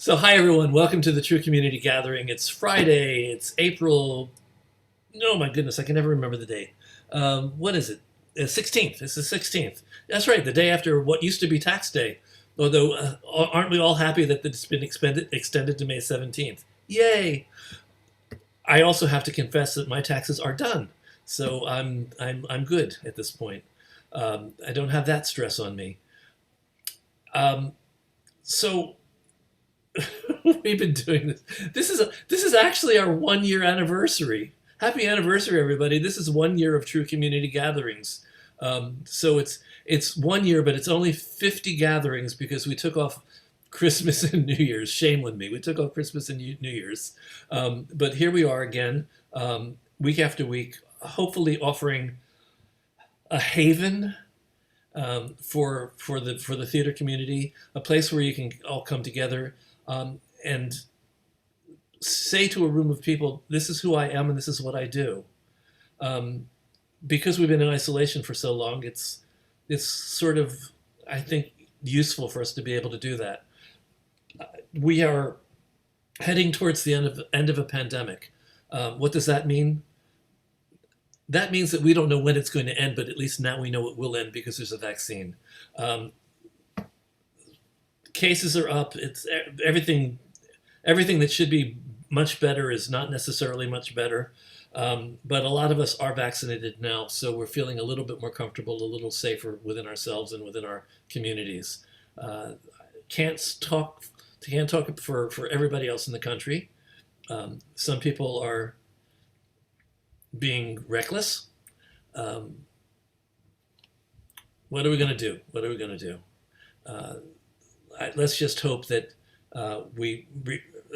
So, hi everyone. Welcome to the True Community Gathering. It's Friday. It's April. Oh my goodness, I can never remember the date. What is it? 16th. It's the 16th. That's right. The day after what used to be tax day. Although, aren't we all happy that it's been extended to May 17th? Yay! I also have to confess that my taxes are done, so I'm good at this point. I don't have that stress on me. Um, so we've been doing this. This is actually our 1 year anniversary. Happy anniversary, everybody! This is 1 year of True Community Gatherings. So it's 1 year, but it's only 50 gatherings because we took off Christmas and New Year's. Shame on me. We took off Christmas and New Year's, but here we are again, week after week, hopefully offering a haven for the theater community, a place where you can all come together and say to a room of people, "This is who I am, and this is what I do." Um, because we've been in isolation for so long, it's sort of, I think, useful for us to be able to do that. We are heading towards the end of a pandemic. What does that mean? That means that we don't know when it's going to end, but at least now we know it will end because there's a vaccine. Um, Cases are up. It's everything. Everything that should be much better is not necessarily much better. But a lot of us are vaccinated now, so we're feeling a little bit more comfortable, a little safer within ourselves and within our communities. Can't talk can't talk for everybody else in the country. Some people are being reckless. Um, what are we going to do? What are we going to do? Uh, let's just hope that we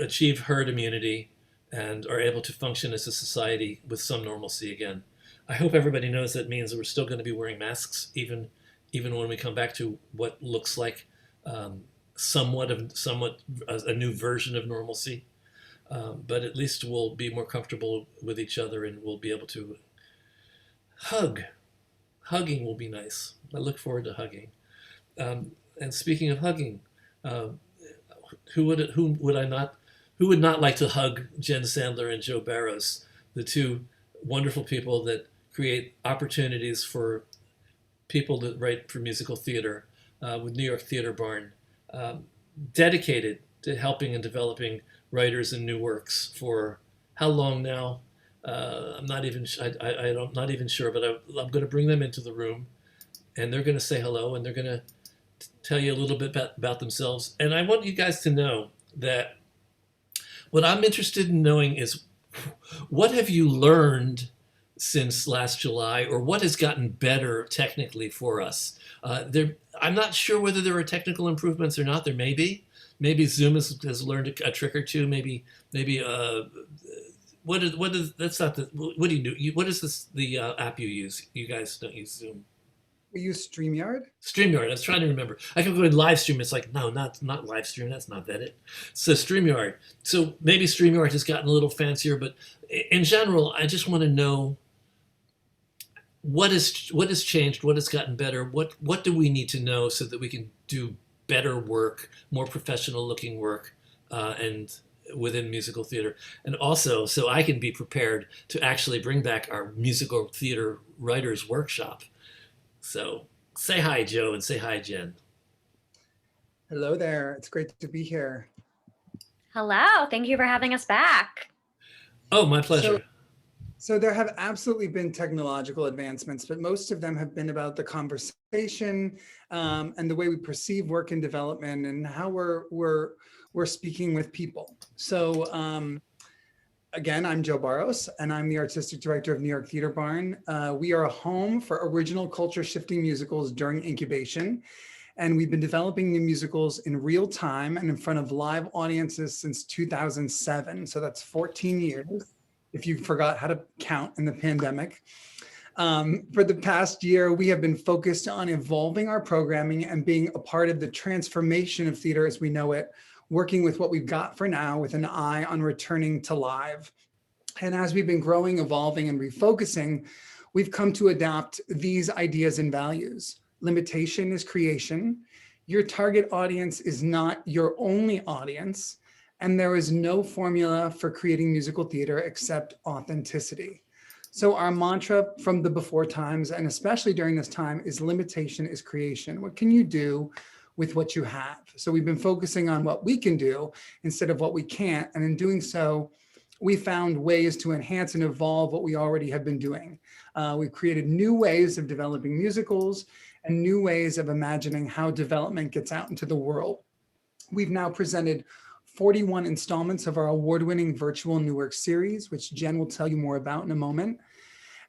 achieve herd immunity and are able to function as a society with some normalcy again. I hope everybody knows that means we're still going to be wearing masks even when we come back to what looks like somewhat a new version of normalcy. But at least we'll be more comfortable with each other and we'll be able to hug. Hugging will be nice. I look forward to hugging. And speaking of hugging, uh, who would not like to hug Jen Sandler and Joe Barros, the two wonderful people that create opportunities for people that write for musical theater with New York Theater Barn, um, dedicated to helping and developing writers and new works for how long now? I'm not even I'm not even sure, but I'm going to bring them into the room, and they're going to say hello, and they're going to tell you a little bit about themselves. And I want you guys to know that what I'm interested in knowing is what have you learned since last July, or what has gotten better technically for us? I'm not sure whether there are technical improvements or not. There may be. Maybe Zoom has learned a trick or two. Maybe what is that's not the what do you do? What is this the app you use? You guys don't use Zoom. We use StreamYard. StreamYard. I was trying to remember. I can go in live stream. It's like, no, not live stream. That's not that it. So StreamYard. So maybe StreamYard has gotten a little fancier, but in general, I just want to know what has changed, what has gotten better, what do we need to know so that we can do better work, more professional looking work, and within musical theater, and also so I can be prepared to actually bring back our musical theater writers workshop. So say hi, Joe, and say hi, Jen. Hello there. It's great to be here. Hello, thank you for having us back. Oh, my So, pleasure. so there have absolutely been technological advancements, but most of them have been about the conversation and the way we perceive work and development and how we're speaking with people. So again, I'm Joe Barros, and I'm the artistic director of New York Theater Barn. We are a home for original culture shifting musicals during incubation. And we've been developing new musicals in real time and in front of live audiences since 2007. So that's 14 years, if you forgot how to count in the pandemic. For the past year, we have been focused on evolving our programming and being a part of the transformation of theater as we know it, working with what we've got for now with an eye on returning to live. And as we've been growing, evolving, and refocusing, we've come to adopt these ideas and values. Limitation is creation. Your target audience is not your only audience, and there is no formula for creating musical theater except authenticity. So our mantra from the before times, and especially during this time, is limitation is creation. What can you do with what you have? So we've been focusing on what we can do instead of what we can't. And in doing so, we found ways to enhance and evolve what we already have been doing. We've created new ways of developing musicals and new ways of imagining how development gets out into the world. We've now presented 41 installments of our award-winning virtual New Work series, which Jen will tell you more about in a moment.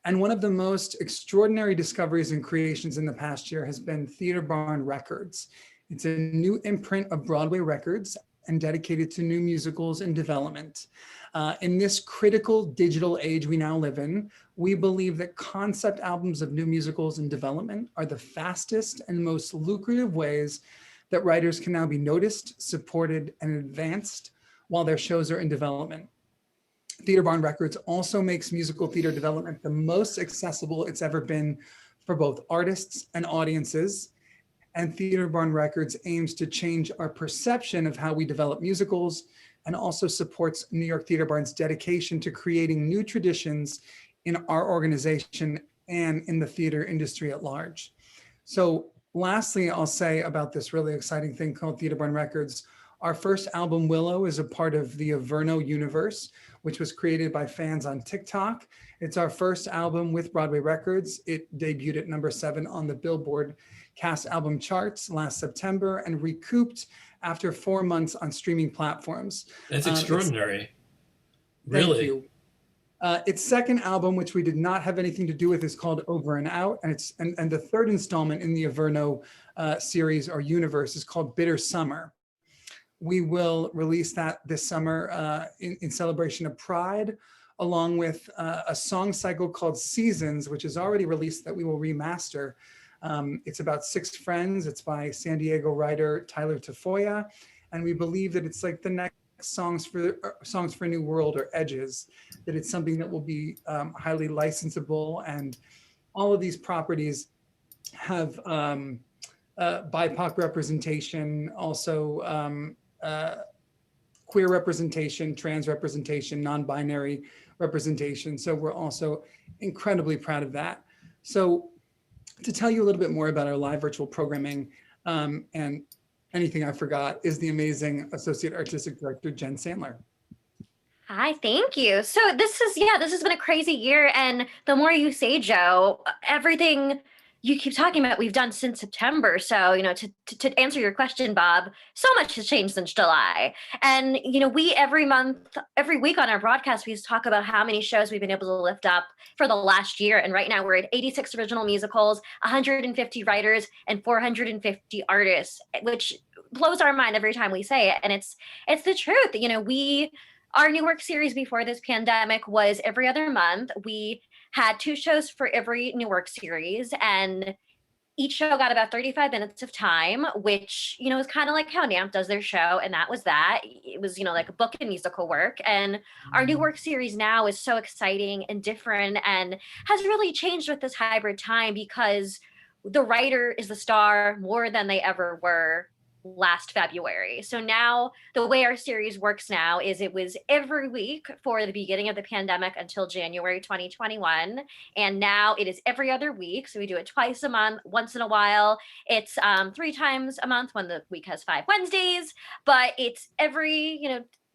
And one of the most extraordinary discoveries and creations in the past year has been Theater Barn Records. It's a new imprint of Broadway records and dedicated to new musicals and development. In this critical digital age we now live in, we believe that concept albums of new musicals and development are the fastest and most lucrative ways that writers can now be noticed, supported, and advanced while their shows are in development. Theater Barn Records also makes musical theater development the most accessible it's ever been for both artists and audiences. And Theater Barn Records aims to change our perception of how we develop musicals and also supports New York Theater Barn's dedication to creating new traditions in our organization and in the theater industry at large. So lastly, I'll say about this really exciting thing called Theater Barn Records. Our first album, Willow, is a part of the Averno universe, which was created by fans on TikTok. It's our first album with Broadway Records. It debuted at #7 on the Billboard Cast Album charts last September and recouped after 4 months on streaming platforms. That's extraordinary. Thank Really? you. Its second album, which we did not have anything to do with, is called Over and Out, and the third installment in the Averno series or universe is called Bitter Summer. We will release that this summer in celebration of Pride, along with a song cycle called Seasons, which is already released that we will remaster. It's about 6 friends. It's by San Diego writer Tyler Tafoya, and we believe that it's like the next Songs for a New World or Edges, that it's something that will be highly licensable, and all of these properties have BIPOC representation, also queer representation, trans representation, non-binary representation. So we're also incredibly proud of that. So to tell you a little bit more about our live virtual programming and anything I forgot is the amazing Associate Artistic Director, Jen Sandler. Hi, thank you. So this has been a crazy year. And the more you say, Joe, everything you keep talking about, we've done since September. So, to answer your question, Bob, so much has changed since July. And, we every week on our broadcast, we talk about how many shows we've been able to lift up for the last year. And right now we're at 86 original musicals, 150 writers, and 450 artists, which blows our mind every time we say it. And it's the truth. Our New Work series before this pandemic was every other month. We had 2 shows for every New Work series, and each show got about 35 minutes of time, which, is kind of like how NAMP does their show. And that was that. It was, like a book and musical work. And our New Work series now is so exciting and different and has really changed with this hybrid time because the writer is the star more than they ever were last February. So now the way our series works now is it was every week for the beginning of the pandemic until January 2021. And now it is every other week. So we do it twice a month. Once in a while, it's 3 times a month when the week has 5 Wednesdays, but it's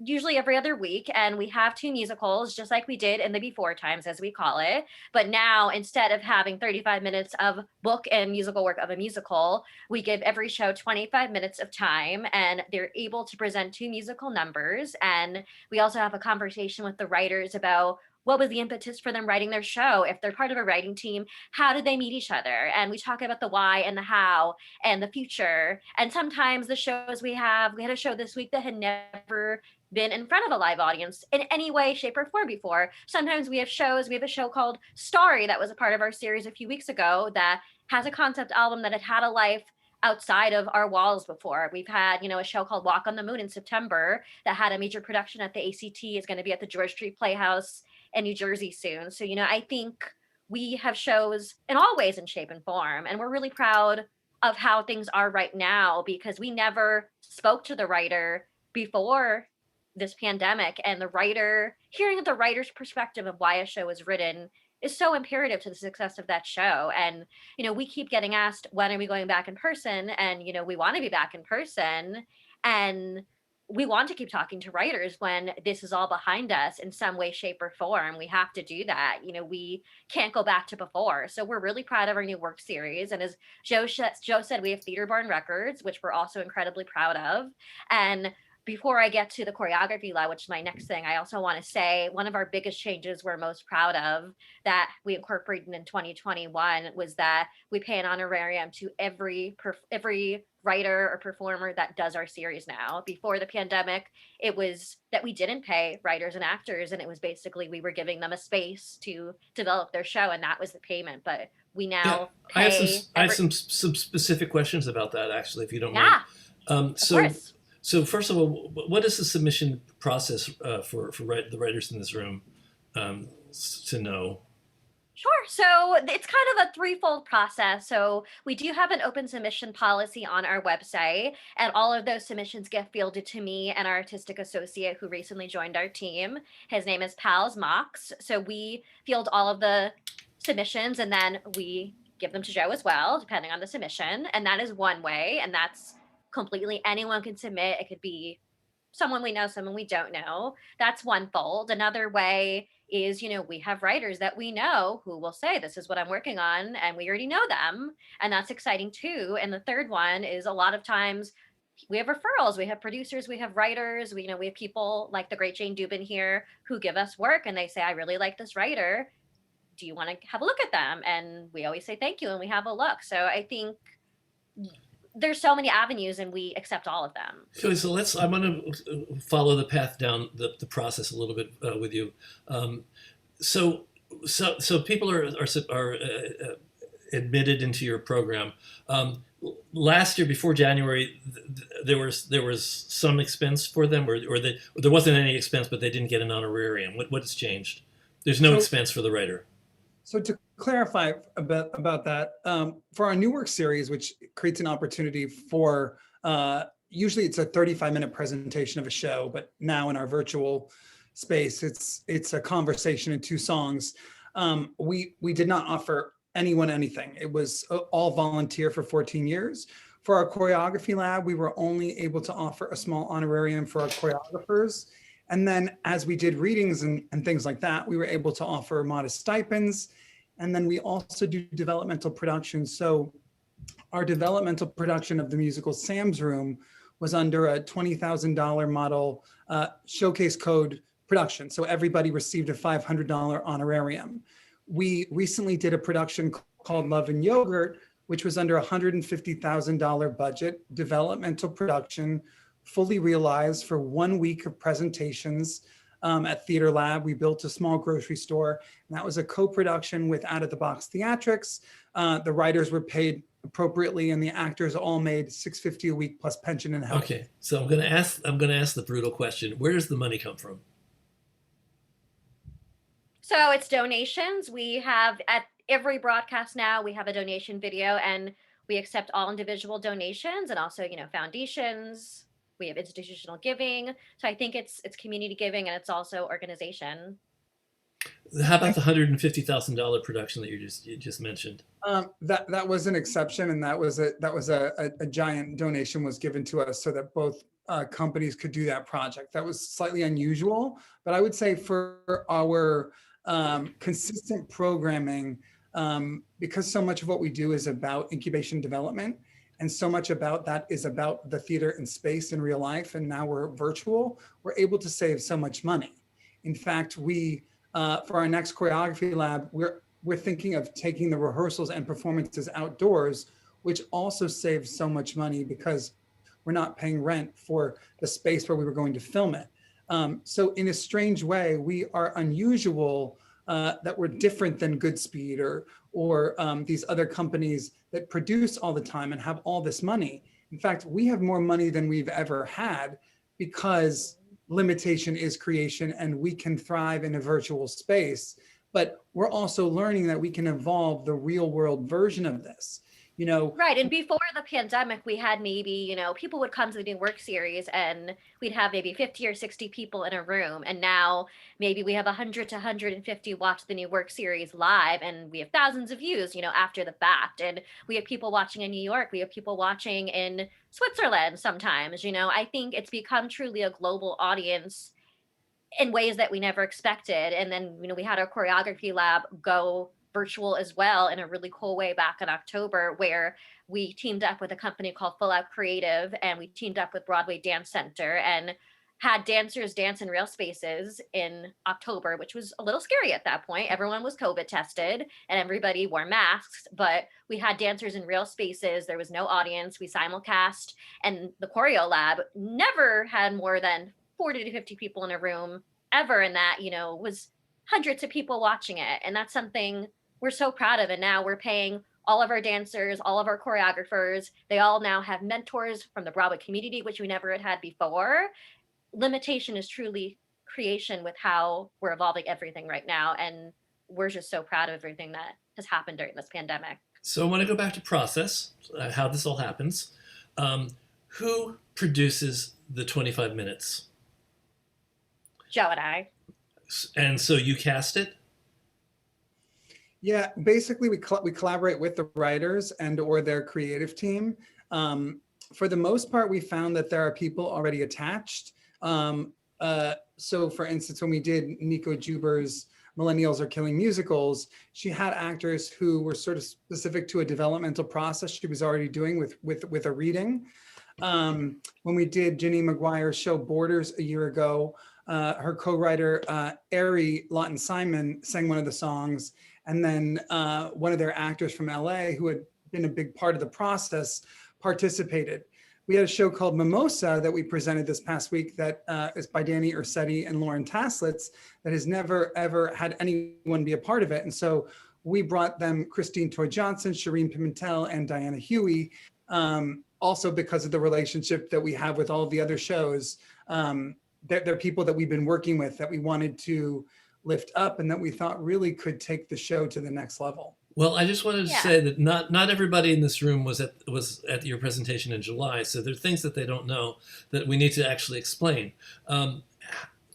usually every other week. And we have 2 musicals, just like we did in the before times, as we call it. But now, instead of having 35 minutes of book and musical work of a musical, we give every show 25 minutes of time, and they're able to present 2 musical numbers. And we also have a conversation with the writers about what was the impetus for them writing their show. If they're part of a writing team, how did they meet each other? And we talk about the why and the how and the future. And sometimes the shows we had a show this week that had never been in front of a live audience in any way, shape, or form before. Sometimes we have shows. We have a show called Starry that was a part of our series a few weeks ago that has a concept album that had a life outside of our walls before. We've had, a show called Walk on the Moon in September that had a major production at the ACT, is going to be at the George Street Playhouse in New Jersey soon. So, I think we have shows in all ways and shape and form, and we're really proud of how things are right now, because we never spoke to the writer before this pandemic, and hearing the writer's perspective of why a show is written is so imperative to the success of that show. And we keep getting asked, when are we going back in person? And we want to be back in person, and we want to keep talking to writers when this is all behind us in some way, shape, or form. We have to do that. We can't go back to before. So we're really proud of our new work series. And as Joe said, we have Theater Barn Records, which we're also incredibly proud of. And before I get to the choreography lab, which is my next thing, I also want to say one of our biggest changes we're most proud of that we incorporated in 2021 was that we pay an honorarium to every writer or performer that does our series now. Before the pandemic, it was that we didn't pay writers and actors, and it was basically we were giving them a space to develop their show, and that was the payment. But we now pay. I have some specific questions about that, actually, if you don't mind. Of course. So first of all, what is the submission process for the writers in this room to know? Sure. So it's kind of a threefold process. So we do have an open submission policy on our website, and all of those submissions get fielded to me and our artistic associate who recently joined our team. His name is Pals Mox. So we field all of the submissions, and then we give them to Joe as well, depending on the submission. And that is one way, and that's completely anyone can submit. It could be someone we know, someone we don't know. That's one fold. Another way is, we have writers that we know who will say, this is what I'm working on, and we already know them. And that's exciting too. And the third one is a lot of times we have referrals, we have producers, we have writers, we have people like the great Jane Dubin here who give us work, and they say, I really like this writer. Do you want to have a look at them? And we always say thank you, and we have a look. So I think there's so many avenues, and we accept all of them. Okay, so I'm going to follow the path down the process a little bit with you. So people are admitted into your program. Last year, before January, there was some expense for them, or there wasn't any expense, but they didn't get an honorarium. What has changed? There's no expense for the writer. So to clarify about that, for our new work series, which creates an opportunity for, usually it's a 35-minute presentation of a show, but now in our virtual space, it's a conversation and 2 songs. We did not offer anyone anything. It was all volunteer for 14 years. For our choreography lab, we were only able to offer a small honorarium for our choreographers. And then as we did readings and things like that, we were able to offer modest stipends. And then we also do developmental production. So our developmental production of the musical Sam's Room was under a $20,000 model showcase code production. So everybody received a $500 honorarium. We recently did a production called Love and Yogurt, which was under a $150,000 budget, developmental production, fully realized for 1 week of presentations at Theater Lab. We built a small grocery store, and that was a co-production with Out of the Box Theatrics. The writers were paid appropriately, and the actors all made $650 a week plus pension and health. Okay, so I'm going to ask the brutal question: where does the money come from? So it's donations. We have at every broadcast now, we have a donation video, and we accept all individual donations, and also foundations. We have institutional giving. So I think it's community giving, and it's also organization. How about the $150,000 production that you just mentioned? That was an exception, and that was a giant donation was given to us so that both companies could do that project. That was slightly unusual, but I would say for our consistent programming, because so much of what we do is about incubation development, and so much about that is about the theater in space in real life, and now we're virtual, we're able to save so much money. In fact, we for our next choreography lab, we're thinking of taking the rehearsals and performances outdoors, which also saves so much money because we're not paying rent for the space where we were going to film it. So in a strange way, we are unusual that we're different than Goodspeed or these other companies that produce all the time and have all this money. In fact, we have more money than we've ever had because limitation is creation, and we can thrive in a virtual space. But we're also learning that we can evolve the real world version of this. you know. Right. And before the pandemic, we had maybe, people would come to the new work series and we'd have maybe 50 or 60 people in a room. And now maybe we have 100 to 150 watch the new work series live and we have thousands of views, after the fact. And we have people watching in New York. We have people watching in Switzerland sometimes. I think it's become truly a global audience in ways that we never expected. And then, we had our choreography lab go virtual as well in a really cool way back in October, where we teamed up with a company called Full Out Creative and we teamed up with Broadway Dance Center and had dancers dance in real spaces in October, which was a little scary at that point. Everyone was COVID tested and everybody wore masks, but we had dancers in real spaces. There was no audience. We simulcast, and the choreo lab never had more than 40 to 50 people in a room ever. And that, was hundreds of people watching it. And that's something we're so proud of. And now we're paying all of our dancers, all of our choreographers. They all now have mentors from the Broadway community, which we never had before. Limitation is truly creation with how we're evolving everything right now. And we're just so proud of everything that has happened during this pandemic. So I want to go back to process, how this all happens. Who produces the 25 minutes? Joe and I. And so you cast it? Yeah, basically we collaborate with the writers and or their creative team. For the most part, we found that there are people already attached. So for instance, when we did Nico Juber's Millennials Are Killing Musicals, she had actors who were sort of specific to a developmental process she was already doing with a reading. When we did Ginny McGuire's show Borders a year ago, her co-writer, Ari Lawton-Simon, sang one of the songs. And then one of their actors from LA, who had been a big part of the process, participated. We had a show called Mimosa that we presented this past week that is by Danny Ursetti and Lauren Taslitz that has never, ever had anyone be a part of it. And so we brought them Christine Toy Johnson, Shireen Pimentel, and Diana Huey, also because of the relationship that we have with all of the other shows. They're people that we've been working with that we wanted to lift up and that we thought really could take the show to the next level. Well, I just wanted to say that not everybody in this room was at your presentation in July, so there are things that they don't know that we need to actually explain.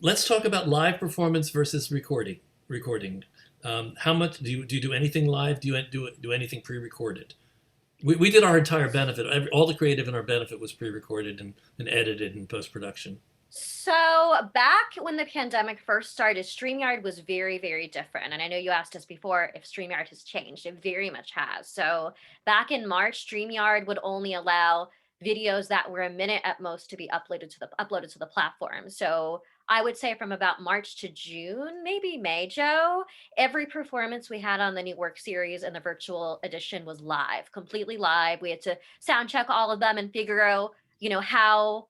Let's talk about live performance versus recording. How much do you do anything live? Do you do anything pre-recorded? We did our entire benefit. All the creative in our benefit was pre-recorded and edited in post-production. So back when the pandemic first started, StreamYard was very, very different. And I know you asked us before if StreamYard has changed. It very much has. So back in March, StreamYard would only allow videos that were a minute at most to be uploaded to the platform. So I would say from about March to June, maybe May, Joe, every performance we had on the new work series and the virtual edition was live, completely live. We had to sound check all of them and figure out, how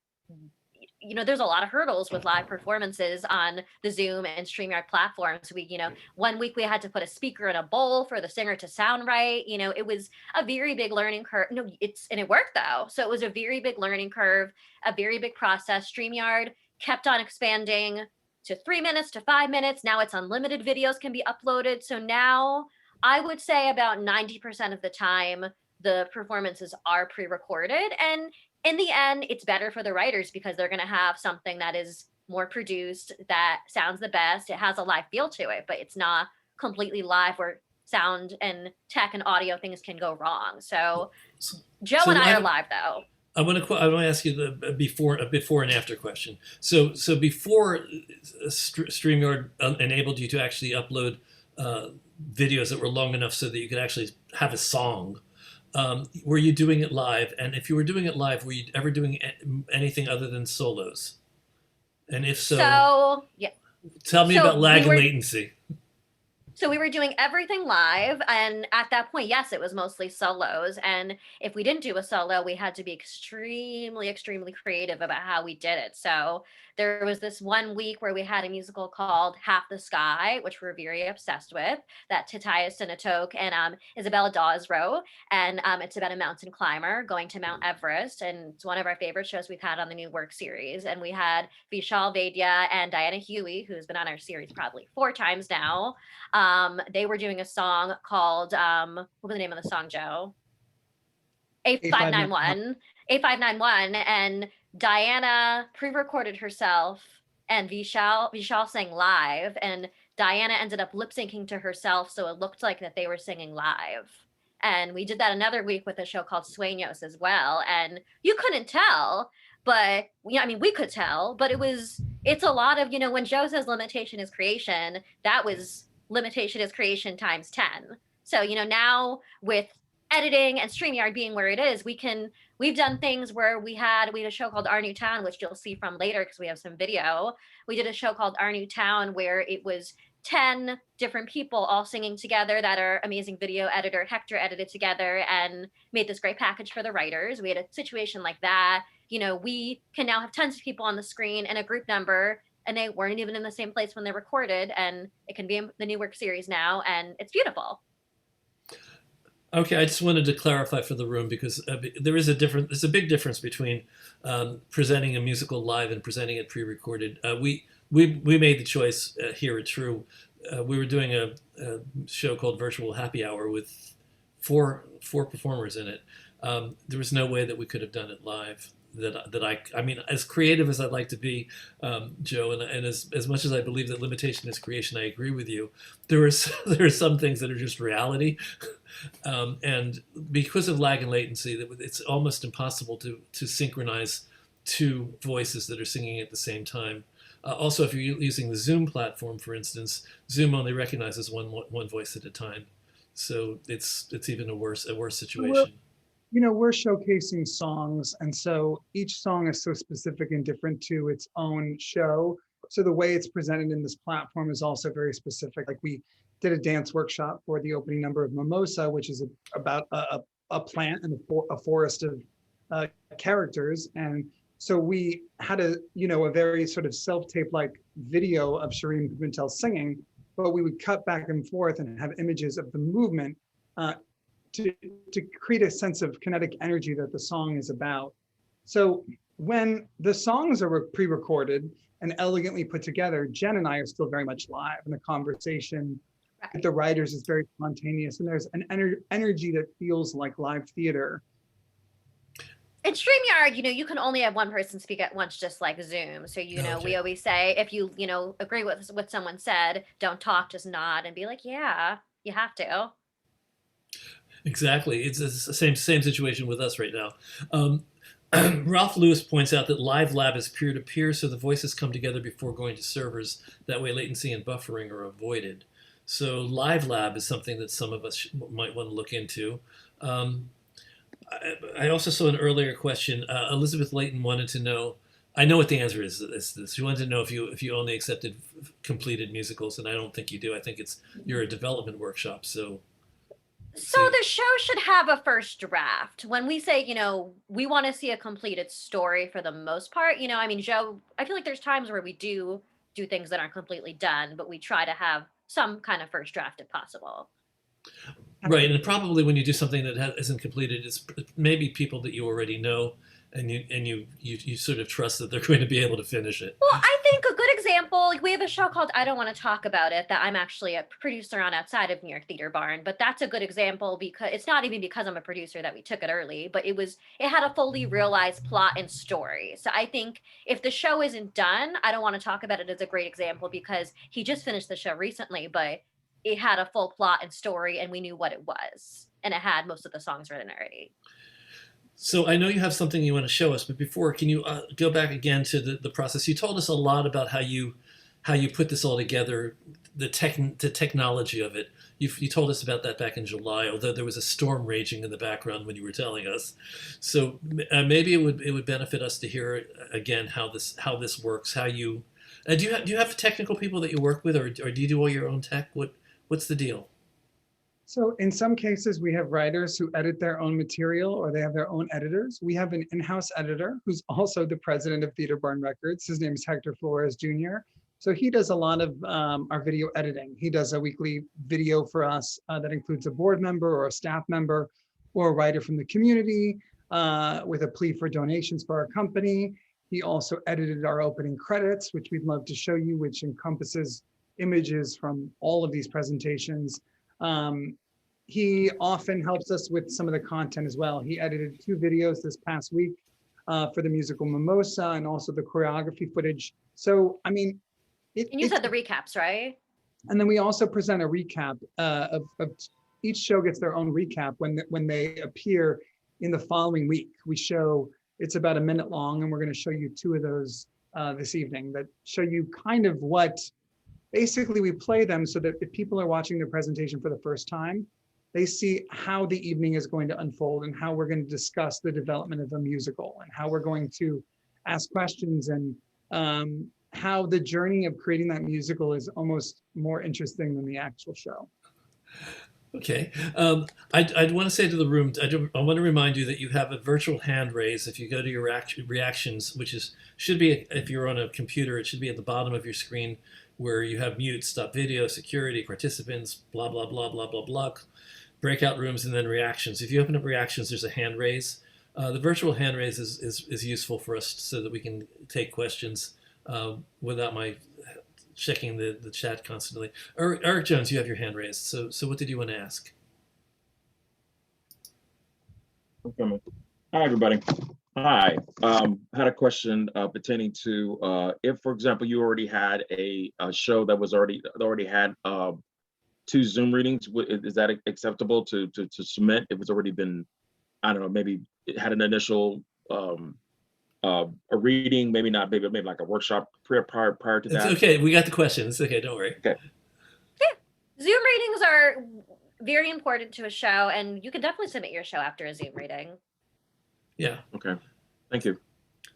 there's a lot of hurdles with live performances on the Zoom and StreamYard platforms. We, one week we had to put a speaker in a bowl for the singer to sound right. It was a very big learning curve. And it worked though. So it was a very big learning curve, a very big process. StreamYard kept on expanding to 3 minutes to 5 minutes. Now it's unlimited videos can be uploaded. So now I would say about 90% of the time, the performances are pre-recorded. And in the end, it's better for the writers because they're going to have something that is more produced, that sounds the best. It has a live feel to it, but it's not completely live where sound and tech and audio things can go wrong. So Joe and I are live though. I want to ask you the before and after question. So before StreamYard enabled you to actually upload videos that were long enough so that you could actually have a song. Were you doing it live? And if you were doing it live, were you ever doing anything other than solos? And if so, yeah. Tell me about lag and latency. So we were doing everything live. And at that point, yes, it was mostly solos. And if we didn't do a solo, we had to be extremely, extremely creative about how we did it. So there was this one week where we had a musical called Half the Sky, which we're very obsessed with, that Tataya Sinatok and Isabella Dawes wrote. And it's about a mountain climber going to Mount Everest. And it's one of our favorite shows we've had on the new work series. And we had Vishal Vaidya and Diana Huey, who's been on our series probably 4 times now. They were doing a song called, what was the name of the song, Joe? A591, A591, and Diana pre-recorded herself, and Vishal sang live, and Diana ended up lip syncing to herself, so it looked like that they were singing live. And we did that another week with a show called Sueños as well, and you couldn't tell, but I mean, we could tell, but it's a lot of, when Joe says limitation is creation, that was limitation is creation times 10. So, now with editing and StreamYard being where it is, we've done things where we had a show called Our New Town, which you'll see from later because we have some video. We did a show called Our New Town where it was 10 different people all singing together that our amazing video editor Hector edited together and made this great package for the writers. We had a situation like that. We can now have tons of people on the screen and a group number, and they weren't even in the same place when they recorded, and it can be in the new work series now, and it's beautiful. Okay, I just wanted to clarify for the room because there's a big difference between presenting a musical live and presenting it pre-recorded. We made the choice here at True. We were doing a show called Virtual Happy Hour with four performers in it. There was no way that we could have done it live. I mean, as creative as I'd like to be, Joe, and as much as I believe that limitation is creation, I agree with you. There are some things that are just reality, and because of lag and latency, it's almost impossible to synchronize two voices that are singing at the same time. Also, if you're using the Zoom platform, for instance, Zoom only recognizes one voice at a time, so it's even a worse situation. We're showcasing songs, and so each song is so specific and different to its own show. So the way it's presented in this platform is also very specific. Like we did a dance workshop for the opening number of Mimosa, which is about a plant and a forest of characters. And so we had a very sort of self-tape-like video of Shireen Pimentel singing, but we would cut back and forth and have images of the movement to create a sense of kinetic energy that the song is about. So when the songs are pre-recorded and elegantly put together, Jen and I are still very much live, and the conversation with the writers is very spontaneous, and there's an energy that feels like live theater. In StreamYard, you can only have one person speak at once, just like Zoom. So, Okay. we always say, if you, agree with what someone said, don't talk, just nod and be like, yeah, you have to. Exactly. It's the same situation with us right now. Ralph Lewis points out that Live Lab is peer-to-peer, so the voices come together before going to servers. That way latency and buffering are avoided. So Live Lab is something that some of us might want to look into. I also saw an earlier question. Elizabeth Layton wanted to know, I know what the answer is. She wanted to know if you only accepted completed musicals, and I don't think you do. I think you're a development workshop, so... So the show should have a first draft. When we say, we want to see a completed story for the most part, I mean, Joe, I feel like there's times where we do things that aren't completely done, but we try to have some kind of first draft if possible. Right, and probably when you do something that isn't completed, it's maybe people that you already know, and you sort of trust that they're going to be able to finish it. Well, I think a good example, we have a show called I Don't Want to Talk About It that I'm actually a producer on outside of New York Theater Barn, but that's a good example because it's not even because I'm a producer that we took it early, but it had a fully realized plot and story. So I think if the show isn't done, I Don't Want to Talk About It is a great example because he just finished the show recently, but it had a full plot and story and we knew what it was, and it had most of the songs written already. So I know you have something you want to show us, but before, can you go back again to the process? You told us a lot about how you put this all together, the technology of it. You told us about that back in July, although there was a storm raging in the background when you were telling us. So maybe it would benefit us to hear again how this works. How you do you have technical people that you work with, or do you do all your own tech? What's the deal? So in some cases, we have writers who edit their own material or they have their own editors. We have an in-house editor who's also the president of Theater Barn Records. His name is Hector Flores Jr. So he does a lot of our video editing. He does a weekly video for us that includes a board member or a staff member or a writer from the community with a plea for donations for our company. He also edited our opening credits, which we'd love to show you, which encompasses images from all of these presentations. he often helps us with some of the content as well. He edited 2 videos this past week for the musical Mimosa and also the choreography footage. So, I mean, And you said the recaps, right? and then we also present a recap of each show gets their own recap when they appear in the following week. We show, it's about a minute long, and we're going to show you 2 of those this evening that show you kind of what, basically we play them so that if people are watching the presentation for the first time, they see how the evening is going to unfold and how we're going to discuss the development of a musical and how we're going to ask questions, and how the journey of creating that musical is almost more interesting than the actual show. Okay. I'd want to say to the room, I want to remind you that you have a virtual hand raise. If you go to your reactions, which should be, if you're on a computer, it should be at the bottom of your screen where you have mute, stop video, security, participants, blah, blah, blah, blah, blah, blah, breakout rooms, and then reactions. If you open up reactions, there's a hand raise. The virtual hand raise is useful for us so that we can take questions without my checking the chat constantly. Eric Jones, you have your hand raised. So what did you want to ask? Okay. Hi, everybody. Hi. Had a question pertaining to if, for example, you already had a show that was already had 2 Zoom readings. Is that acceptable to submit if it's already been, I don't know, maybe it had an initial a reading, maybe not, maybe like a workshop prior to that? It's okay. We got the question. It's okay. Don't worry. Okay. Yeah. Zoom readings are very important to a show, and you can definitely submit your show after a Zoom reading. Yeah. Okay. Thank you.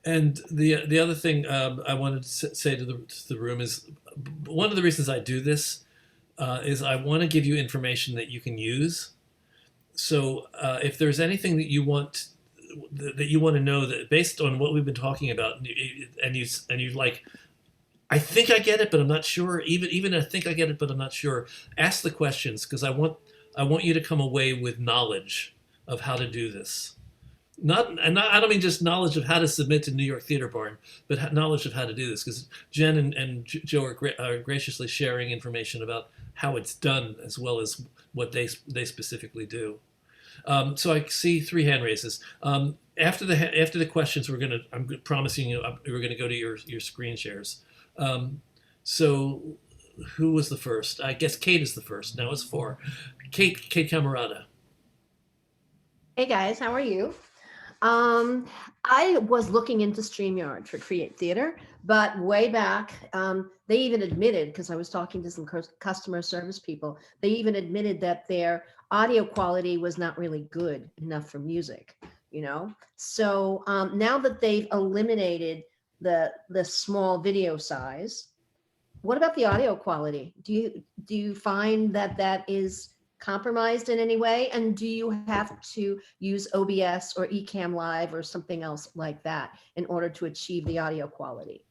And the other thing I wanted to say to the room is one of the reasons I do this is I want to give you information that you can use. So if there's anything that you want to know, that based on what we've been talking about, and you like, I think I get it, but I'm not sure. Even I think I get it, but I'm not sure. Ask the questions, because I want you to come away with knowledge of how to do this. I don't mean just knowledge of how to submit to New York Theater Barn, but knowledge of how to do this, because Jen and Joe are graciously sharing information about how it's done as well as what they specifically do. So I see 3 hand raises. After the questions, I'm promising you we're gonna go to your screen shares. So who was the first? I guess Kate is the first. Now it's 4. Kate Camerata. Hey guys, how are you? I was looking into StreamYard for Create Theater, but way back, they even admitted, because I was talking to some customer service people, they even admitted that their audio quality was not really good enough for music, you know? So now that they've eliminated the small video size, what about the audio quality? Do you find that is compromised in any way? And do you have to use OBS or Ecamm Live or something else like that in order to achieve the audio quality?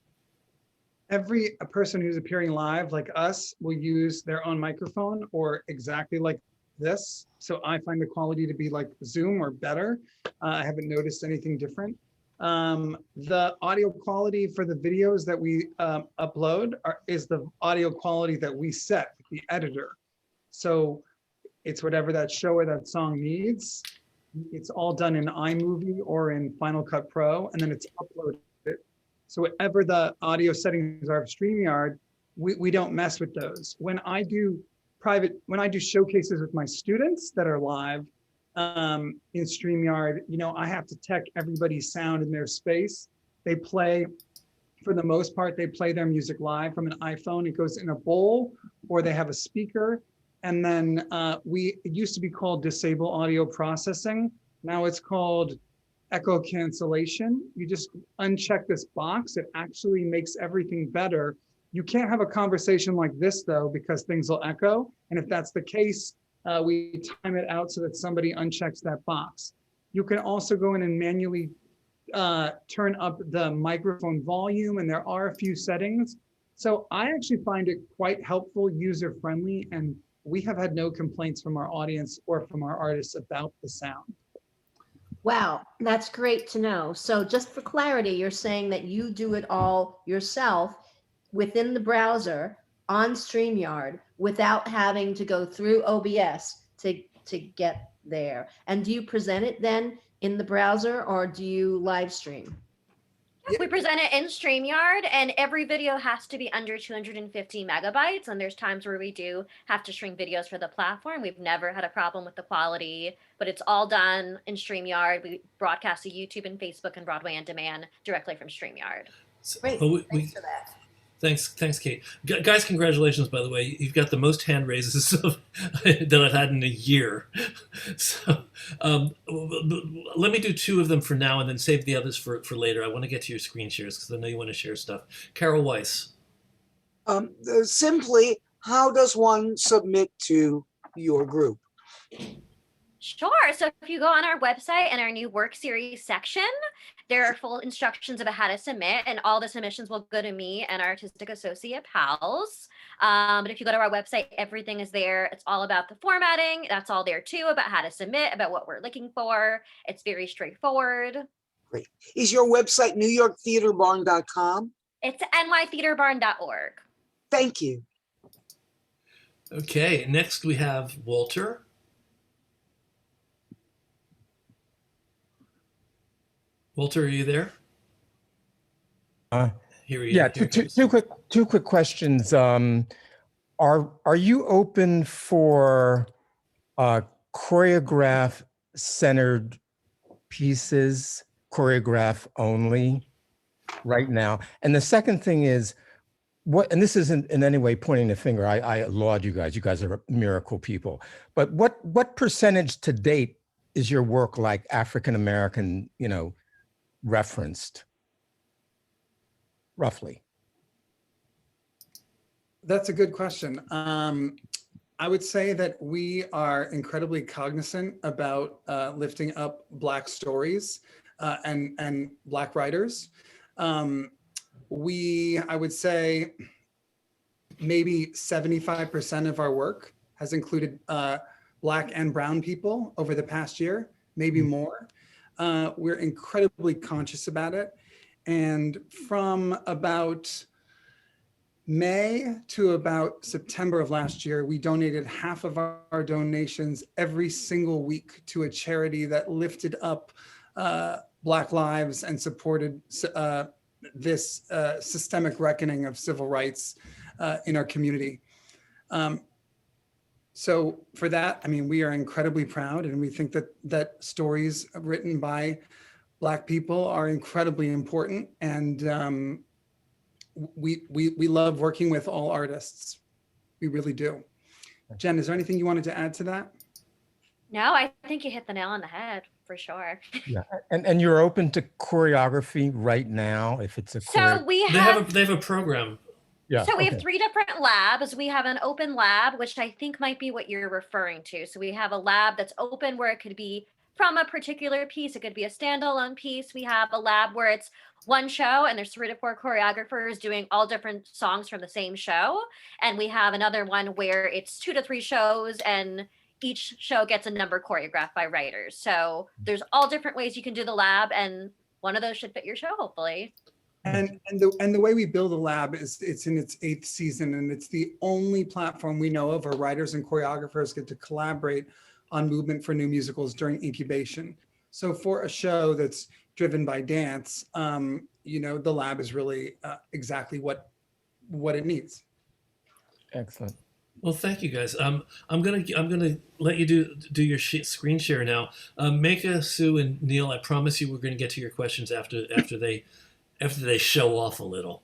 A person who's appearing live, like us, will use their own microphone or exactly like this. So I find the quality to be like Zoom or better. I haven't noticed anything different. The audio quality for the videos that we upload is the audio quality that we set with the editor. So it's whatever that show or that song needs. It's all done in iMovie or in Final Cut Pro, and then it's uploaded. So whatever the audio settings are of StreamYard, we don't mess with those. When I do showcases with my students that are live in StreamYard, you know, I have to tech everybody's sound in their space. They play, for the most part, they play their music live from an iPhone. It goes in a bowl, or they have a speaker. And then it used to be called disable audio processing. Now it's called echo cancellation. You just uncheck this box. It actually makes everything better. You can't have a conversation like this though, because things will echo. And if that's the case, we time it out so that somebody unchecks that box. You can also go in and manually turn up the microphone volume, and there are a few settings. So I actually find it quite helpful, user-friendly, and we have had no complaints from our audience or from our artists about the sound. Wow, that's great to know. So just for clarity, you're saying that you do it all yourself within the browser on StreamYard without having to go through OBS to to get there. And do you present it then in the browser or do you live stream? We present it in StreamYard, and every video has to be under 250 megabytes. And there's times where we do have to shrink videos for the platform. We've never had a problem with the quality, but it's all done in StreamYard. We broadcast to YouTube and Facebook and Broadway on Demand directly from StreamYard. Great, Well, thanks for that. Thanks, Kate. Guys, congratulations, by the way. You've got the most hand raises that I've had in a year. So let me do 2 of them for now and then save the others for later. I want to get to your screen shares because I know you want to share stuff. Carol Weiss. Simply, how does one submit to your group? Sure. So if you go on our website and our new work series section, there are full instructions about how to submit, and all the submissions will go to me and our artistic associate pals. But if you go to our website, everything is there. It's all about the formatting. That's all there too, about how to submit, about what we're looking for. It's very straightforward. Great. Is your website newyorktheaterbarn.com? It's nytheaterbarn.org. Thank you. Okay, next we have Walter. Walter, are you there? Here he is. Yeah, Here he is. two quick questions. Are you open for choreograph centered pieces, choreograph only right now? And the second thing is, and this isn't in any way pointing the finger. I laud you guys. You guys are miracle people. But what percentage to date is your work like African American, referenced, roughly? That's a good question. I would say that we are incredibly cognizant about lifting up Black stories and Black writers. I would say maybe 75% of our work has included Black and brown people over the past year, maybe more. We're incredibly conscious about it. And from about May to about September of last year, we donated half of our donations every single week to a charity that lifted up Black lives and supported this systemic reckoning of civil rights in our community. So for that, I mean, we are incredibly proud, and we think that stories written by Black people are incredibly important. And we love working with all artists. We really do. Jen, is there anything you wanted to add to that? No, I think you hit the nail on the head for sure. Yeah, and you're open to choreography right now if it's a So we They have have a program. yeah. So we have okay. 3 different labs. We have an open lab, which I think might be what you're referring to. So we have a lab that's open where it could be from a particular piece. It could be a standalone piece. We have a lab where it's one show and there's 3 to 4 choreographers doing all different songs from the same show. And we have another one where it's 2 to 3 shows and each show gets a number choreographed by writers. So there's all different ways you can do the lab, and one of those should fit your show, hopefully. And the way we build a lab is it's in its 8th season, and it's the only platform we know of where writers and choreographers get to collaborate on movement for new musicals during incubation. So for a show that's driven by dance, the lab is really exactly what it needs. Excellent. Well, thank you guys. I'm gonna let you do your screen share now. Meka, Sue, and Neil, I promise you we're gonna get to your questions after they show off a little.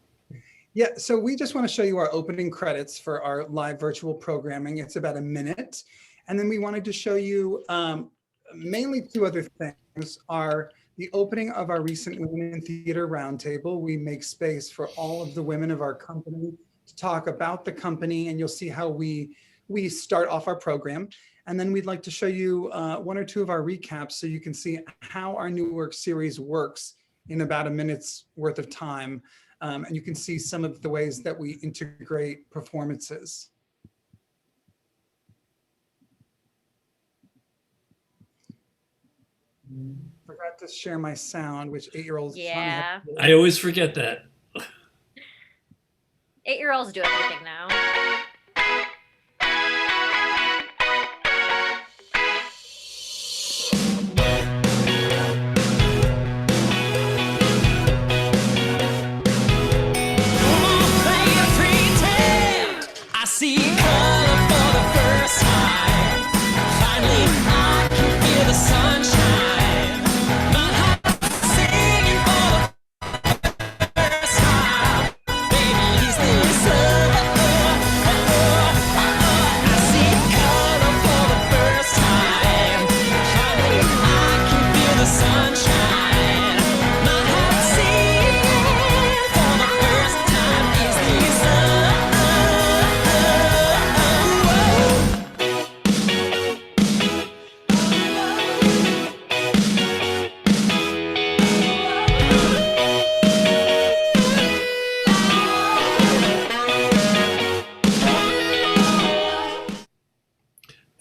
Yeah, so we just want to show you our opening credits for our live virtual programming. It's about a minute. And then we wanted to show you mainly 2 other things are the opening of our recent Women in Theater Roundtable. We make space for all of the women of our company to talk about the company, and you'll see how we start off our program. And then we'd like to show you 1 or 2 of our recaps so you can see how our new work series works in about a minute's worth of time. And you can see some of the ways that we integrate performances. Forgot to share my sound, which 8-year-olds. Yeah. I always forget that. 8-year-olds do everything now.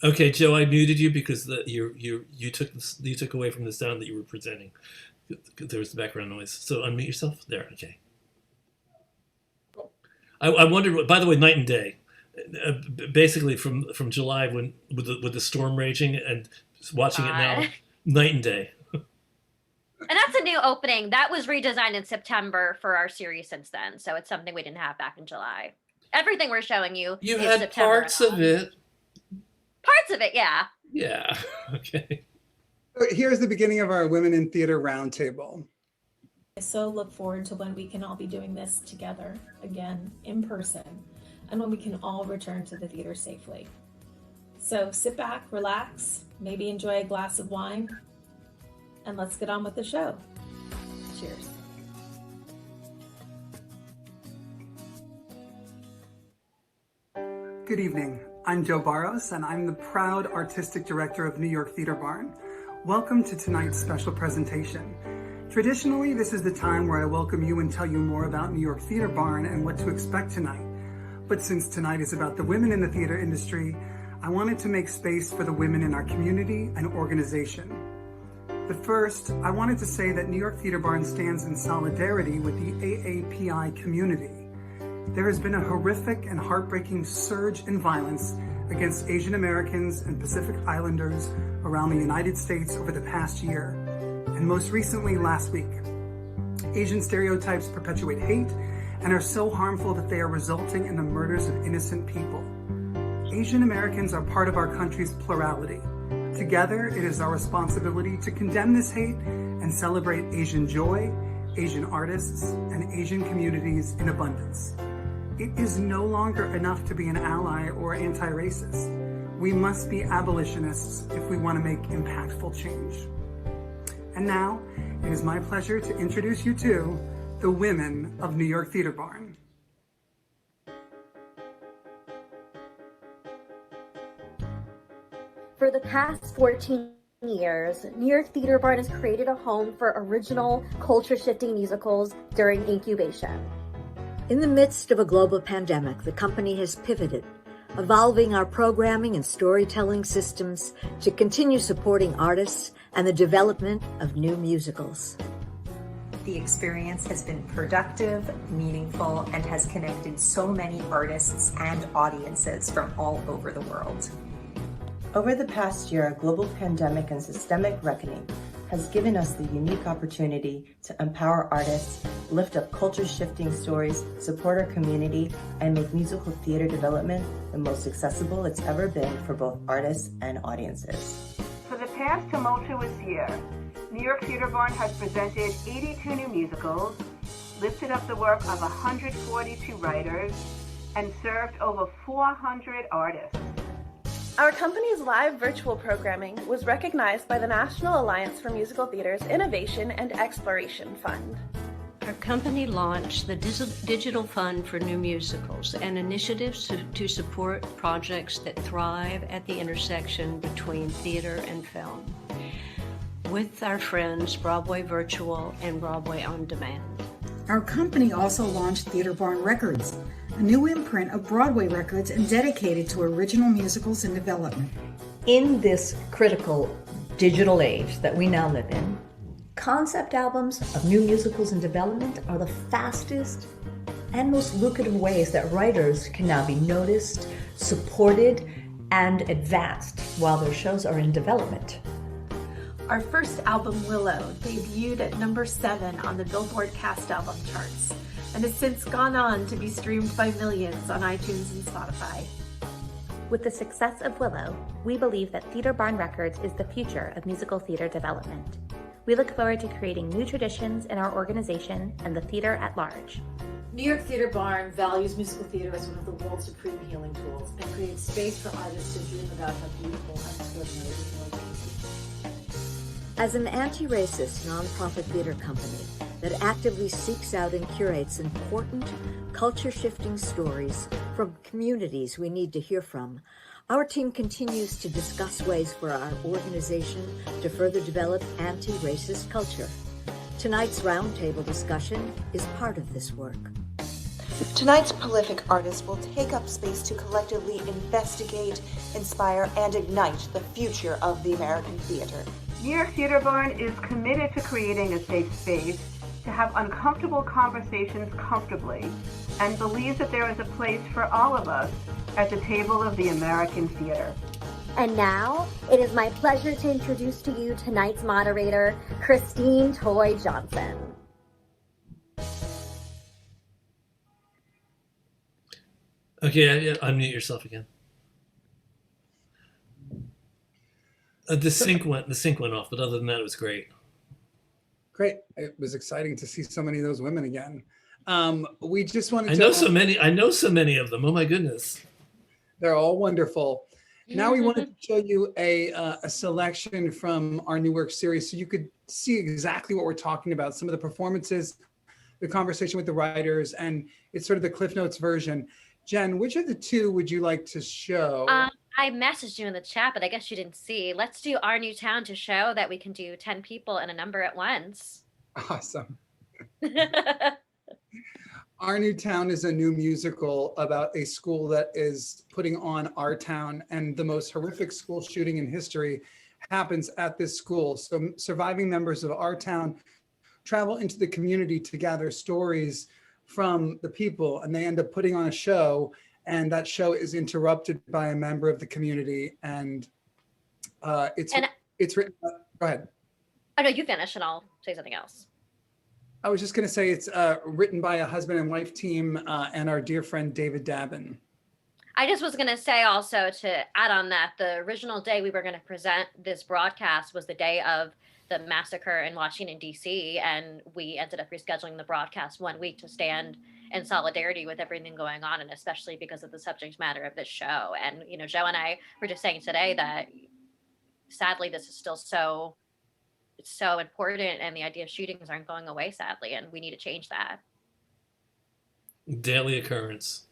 Okay, Joe, I muted you because you took away from the sound that you were presenting. There was the background noise. So unmute yourself. There. Okay. I wondered. By the way, night and day. Basically, from July when with the storm raging and watching it now, night and day. And that's a new opening. That was redesigned in September for our series since then. So it's something we didn't have back in July. Everything we're showing you. You is had September parts of it. Parts of it, yeah. Yeah. Okay. So here's the beginning of our Women in Theater Roundtable. I so look forward to when we can all be doing this together again in person, and when we can all return to the theater safely. So sit back, relax, maybe enjoy a glass of wine, and let's get on with the show. Cheers. Good evening. I'm Joe Barros, and I'm the proud artistic director of New York Theater Barn. Welcome to tonight's special presentation. Traditionally, this is the time where I welcome you and tell you more about New York Theater Barn and what to expect tonight. But since tonight is about the women in the theater industry, I wanted to make space for the women in our community and organization. But first, I wanted to say that New York Theater Barn stands in solidarity with the AAPI community. There has been a horrific and heartbreaking surge in violence against Asian Americans and Pacific Islanders around the United States over the past year, and most recently last week. Asian stereotypes perpetuate hate and are so harmful that they are resulting in the murders of innocent people. Asian Americans are part of our country's plurality. Together, it is our responsibility to condemn this hate and celebrate Asian joy, Asian artists, and Asian communities in abundance. It is no longer enough to be an ally or anti-racist. We must be abolitionists if we want to make impactful change. And now, it is my pleasure to introduce you to the women of New York Theater Barn. For the past 14 years, New York Theater Barn has created a home for original culture-shifting musicals during incubation. In the midst of a global pandemic, the company has pivoted, evolving our programming and storytelling systems to continue supporting artists and the development of new musicals. The experience has been productive, meaningful, and has connected so many artists and audiences from all over the world. Over the past year, a global pandemic and systemic reckoning has given us the unique opportunity to empower artists, lift up culture-shifting stories, support our community, and make musical theater development the most accessible it's ever been for both artists and audiences. For the past tumultuous year, New York Theater Barn has presented 82 new musicals, lifted up the work of 142 writers, and served over 400 artists. Our company's live virtual programming was recognized by the National Alliance for Musical Theater's Innovation and Exploration Fund. Our company launched the Digital Fund for New Musicals and initiatives to support projects that thrive at the intersection between theater and film, with our friends Broadway Virtual and Broadway On Demand. Our company also launched Theater Barn Records, a new imprint of Broadway records and dedicated to original musicals in development. In this critical digital age that we now live in, concept albums of new musicals in development are the fastest and most lucrative ways that writers can now be noticed, supported, and advanced while their shows are in development. Our first album, Willow, debuted at number 7 on the Billboard Cast Album charts and has since gone on to be streamed by millions on iTunes and Spotify. With the success of Willow, we believe that Theater Barn Records is the future of musical theater development. We look forward to creating new traditions in our organization and the theater at large. New York Theater Barn values musical theater as one of the world's supreme healing tools and creates space for artists to dream about how beautiful and extraordinary the world can be. As an anti-racist nonprofit theater company that actively seeks out and curates important, culture-shifting stories from communities we need to hear from, our team continues to discuss ways for our organization to further develop anti-racist culture. Tonight's roundtable discussion is part of this work. Tonight's prolific artists will take up space to collectively investigate, inspire, and ignite the future of the American theater. New York Theater Barn is committed to creating a safe space to have uncomfortable conversations comfortably, and believes that there is a place for all of us at the table of the American theater. And now, it is my pleasure to introduce to you tonight's moderator, Christine Toy Johnson. Okay, unmute yourself again. The sync went off, but other than that, it was great. Great. It was exciting to see so many of those women again. We just wanted to... I know so many of them. Oh my goodness. They're all wonderful. Now we wanted to show you a selection from our new work series so you could see exactly what we're talking about, some of the performances, the conversation with the writers, and it's sort of the Cliff Notes version. Jen, which of the two would you like to show? I messaged you in the chat, but I guess you didn't see. Let's do Our New Town to show that we can do 10 people and a number at once. Awesome. Our New Town is a new musical about a school that is putting on Our Town, and the most horrific school shooting in history happens at this school. So surviving members of Our Town travel into the community to gather stories from the people, and they end up putting on a show, and that show is interrupted by a member of the community, and it's written. Go ahead. Oh no, you finish and I'll say something else. I was just going to say it's written by a husband and wife team and our dear friend David Dabin. I just was going to say also to add on that the original day we were going to present this broadcast was the day of the massacre in Washington, D.C. And we ended up rescheduling the broadcast 1 week to stand in solidarity with everything going on, and especially because of the subject matter of this show. And, you know, Joe and I were just saying today that sadly, this is still so important, and the idea of shootings aren't going away, sadly, and we need to change that. Daily occurrence.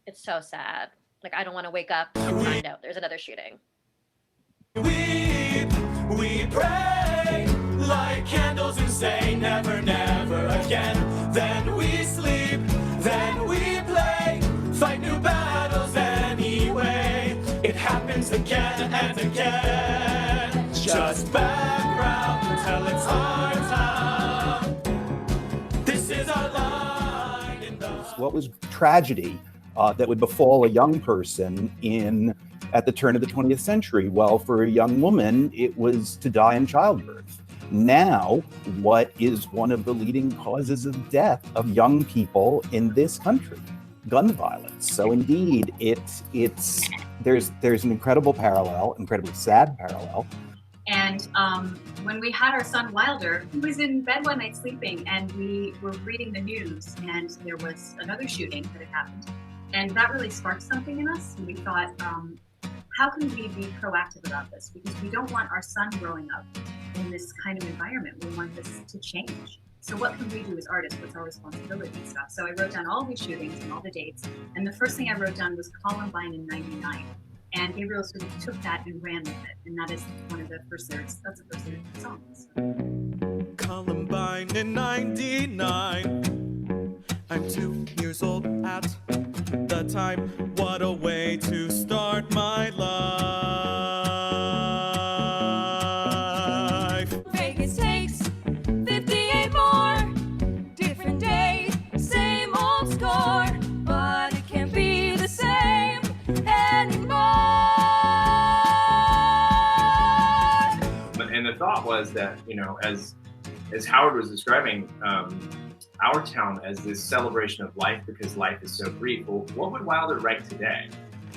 It's so sad. Like, I don't want to wake up and find out there's another shooting. We pray, light candles and say never, never again. Then we sleep, then we play, fight new battles anyway. It happens again and again. Just background till it's our time. This is our line in the... What was tragedy that would befall a young person at the turn of the 20th century? Well, for a young woman, it was to die in childbirth. Now, what is one of the leading causes of death of young people in this country? Gun violence. So indeed, there's an incredible parallel, incredibly sad parallel. And when we had our son Wilder, he was in bed one night sleeping, and we were reading the news, and there was another shooting that had happened. And that really sparked something in us. And we thought, how can we be proactive about this? Because we don't want our son growing up in this kind of environment. We want this to change. So what can we do as artists? What's our responsibility and stuff? So I wrote down all these shootings and all the dates. And the first thing I wrote down was Columbine in '99. And Gabriel sort of took that and ran with it. And that is one of the first lyrics. That's the first lyric of the songs. Columbine in '99. I'm 2 years old at the time. What a way to start my life. Vegas takes 58 more. Different day, same old score. But it can't be the same anymore. And the thought was that, you know, as Howard was describing, our town as this celebration of life because life is so brief. Well, what would Wilder write today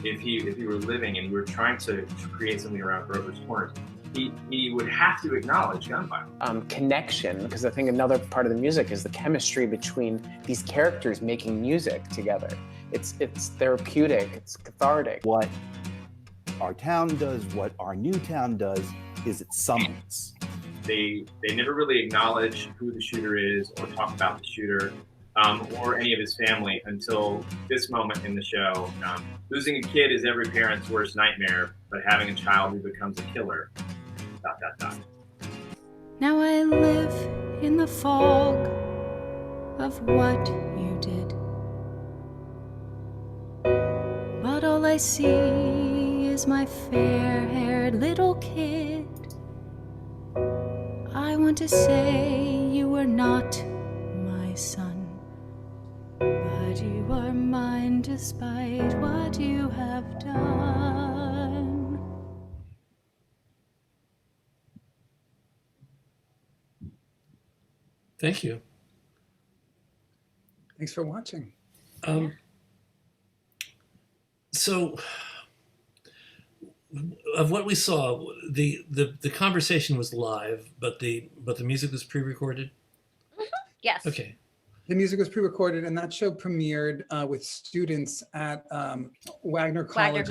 if he were living and we were trying to create something around Grover's Corners? He would have to acknowledge gun violence. Connection, because I think another part of the music is the chemistry between these characters making music together. It's therapeutic, it's cathartic. What our town does, what our new town does, is it summons. They never really acknowledge who the shooter is or talk about the shooter or any of his family until this moment in the show. Losing a kid is every parent's worst nightmare, but having a child who becomes a killer, ... Now I live in the fog of what you did. all I see is my fair-haired little kid. I want to say you were not my son, but you are mine despite what you have done. Thank you. Thanks for watching. So, of what we saw, the conversation was live, but the music was pre-recorded. Yes. Okay. The music was pre-recorded, and that show premiered with students at Wagner College.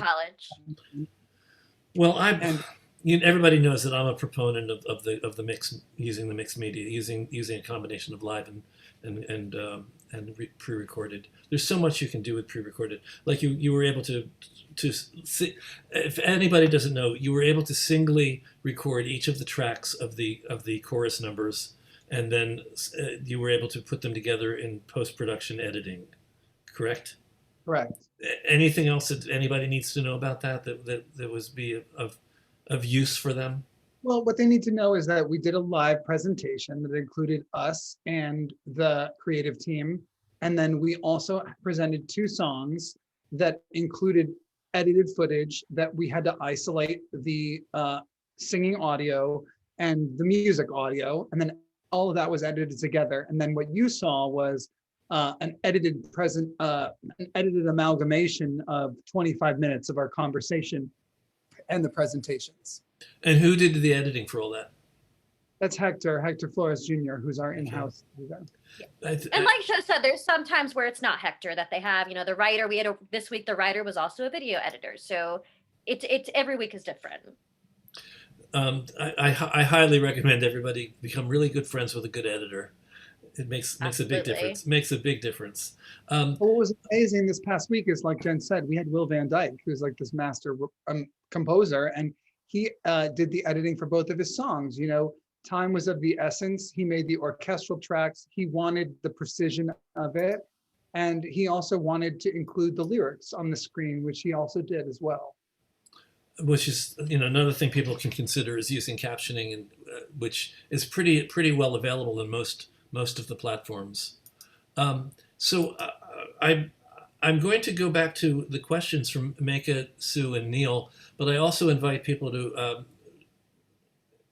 Well, everybody knows that I'm a proponent of the mix, using the mixed media, using a combination of live and pre-recorded. There's so much you can do with pre-recorded. Like you were able to see, if anybody doesn't know, you were able to singly record each of the tracks of the chorus numbers, and then you were able to put them together in post-production editing. Correct? Correct. Anything else that anybody needs to know about that was be of use for them? Well, what they need to know is that we did a live presentation that included us and the creative team. And then we also presented 2 songs that included edited footage that we had to isolate the singing audio and the music audio. And then all of that was edited together. And then what you saw was an edited amalgamation of 25 minutes of our conversation and the presentations. And who did the editing for all that? That's Hector Flores Jr., who's our in-house. And like Joe said, there's some times where it's not Hector that they have. The writer. This week the writer was also a video editor, so it's every week is different. I highly recommend everybody become really good friends with a good editor. It makes a big difference. Makes a big difference. What was amazing this past week is, like Jen said, we had Will Van Dyke, who's like this master composer, and he did the editing for both of his songs. Time was of the essence. He made the orchestral tracks. He wanted the precision of it, and he also wanted to include the lyrics on the screen, which he also did as well. Which is, another thing people can consider is using captioning, and which is pretty well available in most of the platforms. So I'm going to go back to the questions from Meka, Sue, and Neil, but I also invite people to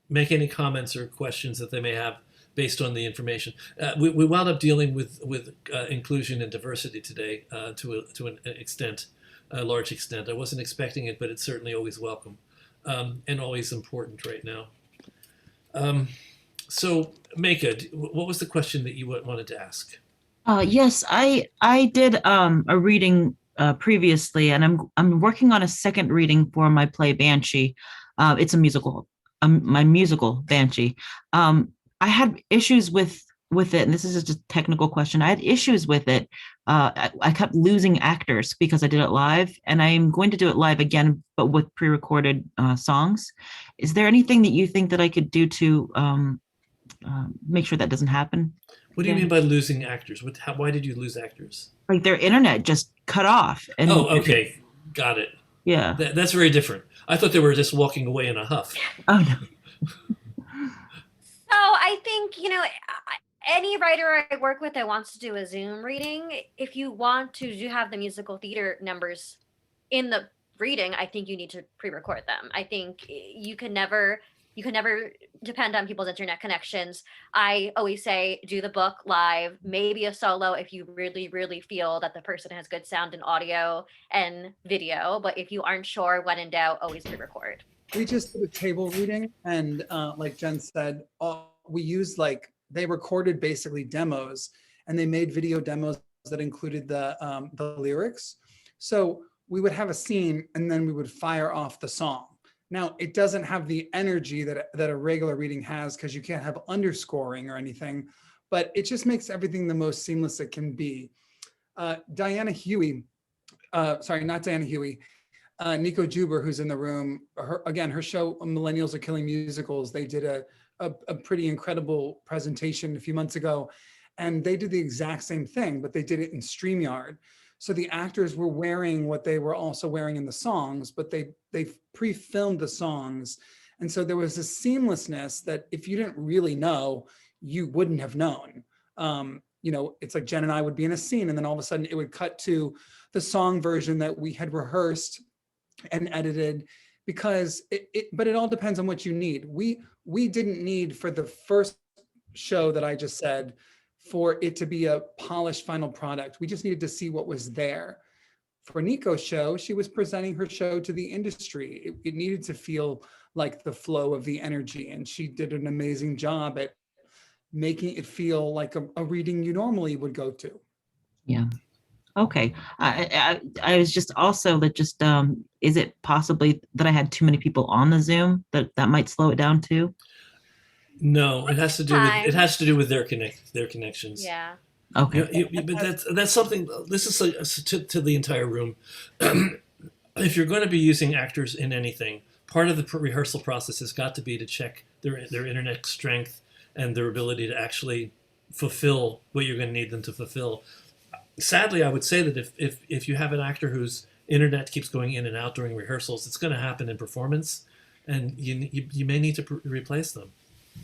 make any comments or questions that they may have based on the information. We wound up dealing with inclusion and diversity today to an extent, a large extent. I wasn't expecting it, but it's certainly always welcome and always important right now. So, Meka, what was the question that you wanted to ask? Yes, I did a reading previously, and I'm working on a second reading for my play Banshee. It's a musical, my musical Banshee. I had issues with it, and this is just a technical question. I had issues with it. I kept losing actors because I did it live, and I'm going to do it live again, but with pre-recorded songs. Is there anything that you think that I could do to make sure that doesn't happen? What do you mean by losing actors? Why did you lose actors? Like their internet just cut off. And okay. Got it. Yeah. That's very different. I thought they were just walking away in a huff. Oh, no. So I think, any writer I work with that wants to do a Zoom reading, if you want to have the musical theater numbers in the reading, I think you need to pre-record them. I think you can never depend on people's internet connections. I always say do the book live, maybe a solo if you really, really feel that the person has good sound and audio and video. But if you aren't sure, when in doubt, always pre-record. We just did a table reading, and like Jen said, we used they recorded basically demos, and they made video demos that included the lyrics. So we would have a scene, and then we would fire off the song. Now, it doesn't have the energy that a regular reading has, because you can't have underscoring or anything, but it just makes everything the most seamless it can be. Diana Huey, sorry, not Diana Huey, Nico Juber, who's in the room, her show Millennials Are Killing Musicals, they did a pretty incredible presentation a few months ago, and they did the exact same thing, but they did it in StreamYard. So the actors were wearing what they were also wearing in the songs, but they pre-filmed the songs. And so there was a seamlessness that if you didn't really know, you wouldn't have known. You know, it's like Jen and I would be in a scene and then all of a sudden it would cut to the song version that we had rehearsed and edited, because but it all depends on what you need. We didn't need for the first show that I just said for it to be a polished final product. We just needed to see what was there. For Nico's show, she was presenting her show to the industry. It needed to feel like the flow of the energy, and she did an amazing job at making it feel like a reading you normally would go to. Yeah. Okay. I was just also that just is it possibly that I had too many people on the Zoom that might slow it down too? No, it has to do with their connections. Yeah. Okay. But that's something. This is to the entire room. If you're going to be using actors in anything, part of the rehearsal process has got to be to check their internet strength and their ability to actually fulfill what you're going to need them to fulfill. Sadly, I would say that if you have an actor whose internet keeps going in and out during rehearsals, it's going to happen in performance, and you may need to replace them.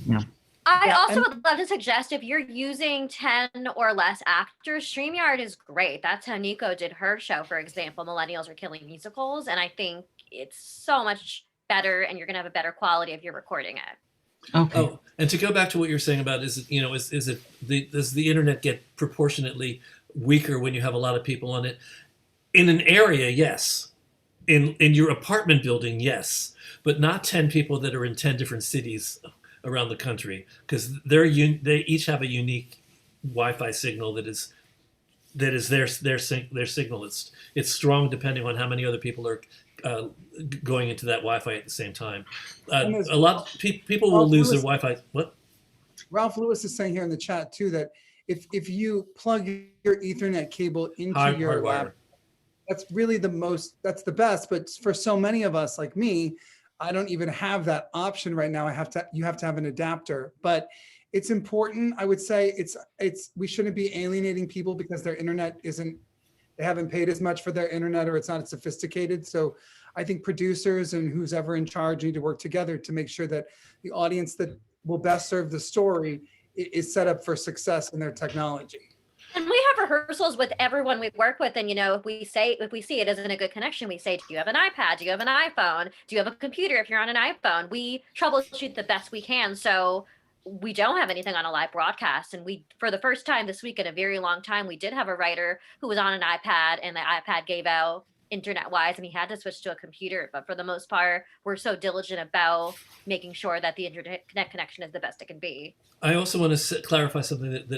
Yeah. I also would love to suggest, if you're using 10 or less actors, StreamYard is great. That's how Nico did her show, for example, Millennials Are Killing Musicals. And I think it's so much better, and you're going to have a better quality if you're recording it. Okay. Oh, and to go back to what you're saying about does the internet get proportionately weaker when you have a lot of people on it? In an area, yes. In your apartment building, yes, but not 10 people that are in 10 different cities around the country, because they each have a unique Wi-Fi signal that is their signal. It's strong depending on how many other people are going into that Wi-Fi at the same time. A lot of people will lose their Wi-Fi. What? Ralph Lewis is saying here in the chat too that if you plug your Ethernet cable into your laptop, that's really that's the best. But for so many of us like me, I don't even have that option right now. You have to have an adapter. But it's important. I would say we shouldn't be alienating people because their internet they haven't paid as much for their internet, or it's not as sophisticated. So I think producers and who's ever in charge need to work together to make sure that the audience that will best serve the story is set up for success in their technology. And we have rehearsals with everyone we work with. And, if we see it isn't a good connection, we say, do you have an iPad? Do you have an iPhone? Do you have a computer if you're on an iPhone? We troubleshoot the best we can. So we don't have anything on a live broadcast. And for the first time this week in a very long time, we did have a writer who was on an iPad, and the iPad gave out internet-wise, and he had to switch to a computer. But for the most part, we're so diligent about making sure that the internet connection is the best it can be. I also want to clarify something that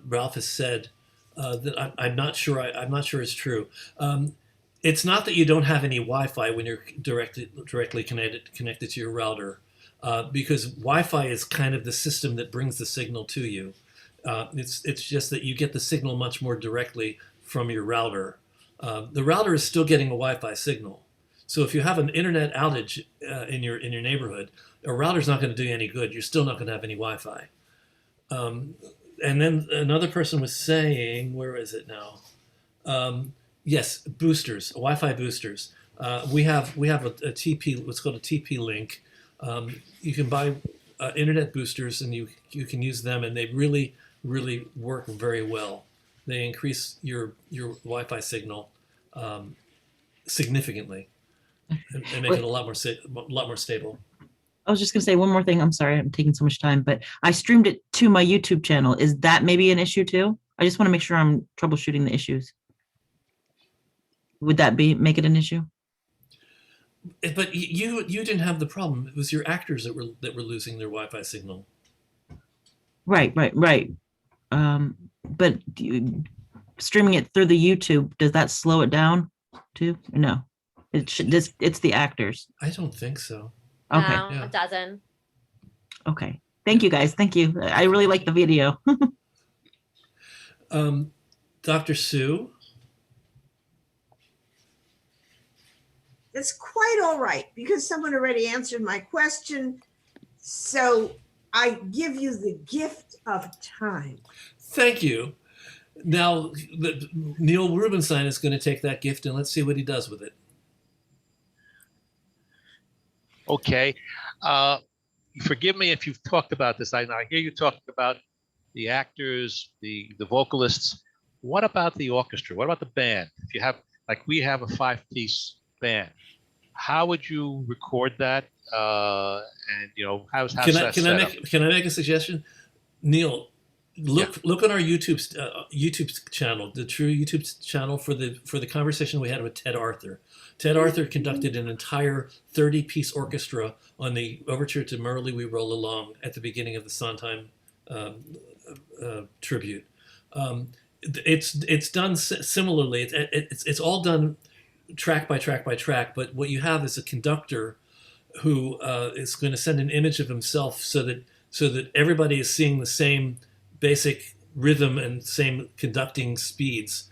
Ralph has said that I'm not sure is true. It's not that you don't have any Wi-Fi when you're directly connected to your router, because Wi-Fi is kind of the system that brings the signal to you. It's just that you get the signal much more directly from your router. The router is still getting a Wi-Fi signal. So if you have an internet outage in your neighborhood, a router's not going to do you any good. You're still not going to have any Wi-Fi. And then another person was saying, where is it now? Yes, boosters, Wi-Fi boosters. We have a TP, what's called a TP link. You can buy internet boosters, and you can use them, and they really, really work very well. They increase your Wi-Fi signal significantly and make it a lot more stable. I was just going to say one more thing. I'm sorry, I'm taking so much time, but I streamed it to my YouTube channel. Is that maybe an issue too? I just want to make sure I'm troubleshooting the issues. Would that make it an issue? But you didn't have the problem. It was your actors that were losing their Wi-Fi signal. Right. But streaming it through the YouTube, does that slow it down too? No, it's the actors. I don't think so. Okay. No, it doesn't. Okay. Thank you, guys. Thank you. I really like the video. Dr. Sue? It's quite all right because someone already answered my question. So I give you the gift of time. Thank you. Now, Neil Rubenstein is going to take that gift, and let's see what he does with it. Okay. Forgive me if you've talked about this. I hear you talking about the actors, the vocalists. What about the orchestra? What about the band? If you have, like we have a 5-piece band, how would you record that? And how's that set up? Can I make a suggestion? Neil, look on our YouTube channel, the True YouTube channel for the conversation we had with Ted Arthur. Ted Arthur conducted an entire 30-piece orchestra on the overture to "Merrily We Roll Along" at the beginning of the Sondheim tribute. It's done similarly. It's all done track by track by track. But what you have is a conductor who is going to send an image of himself so that everybody is seeing the same basic rhythm and same conducting speeds,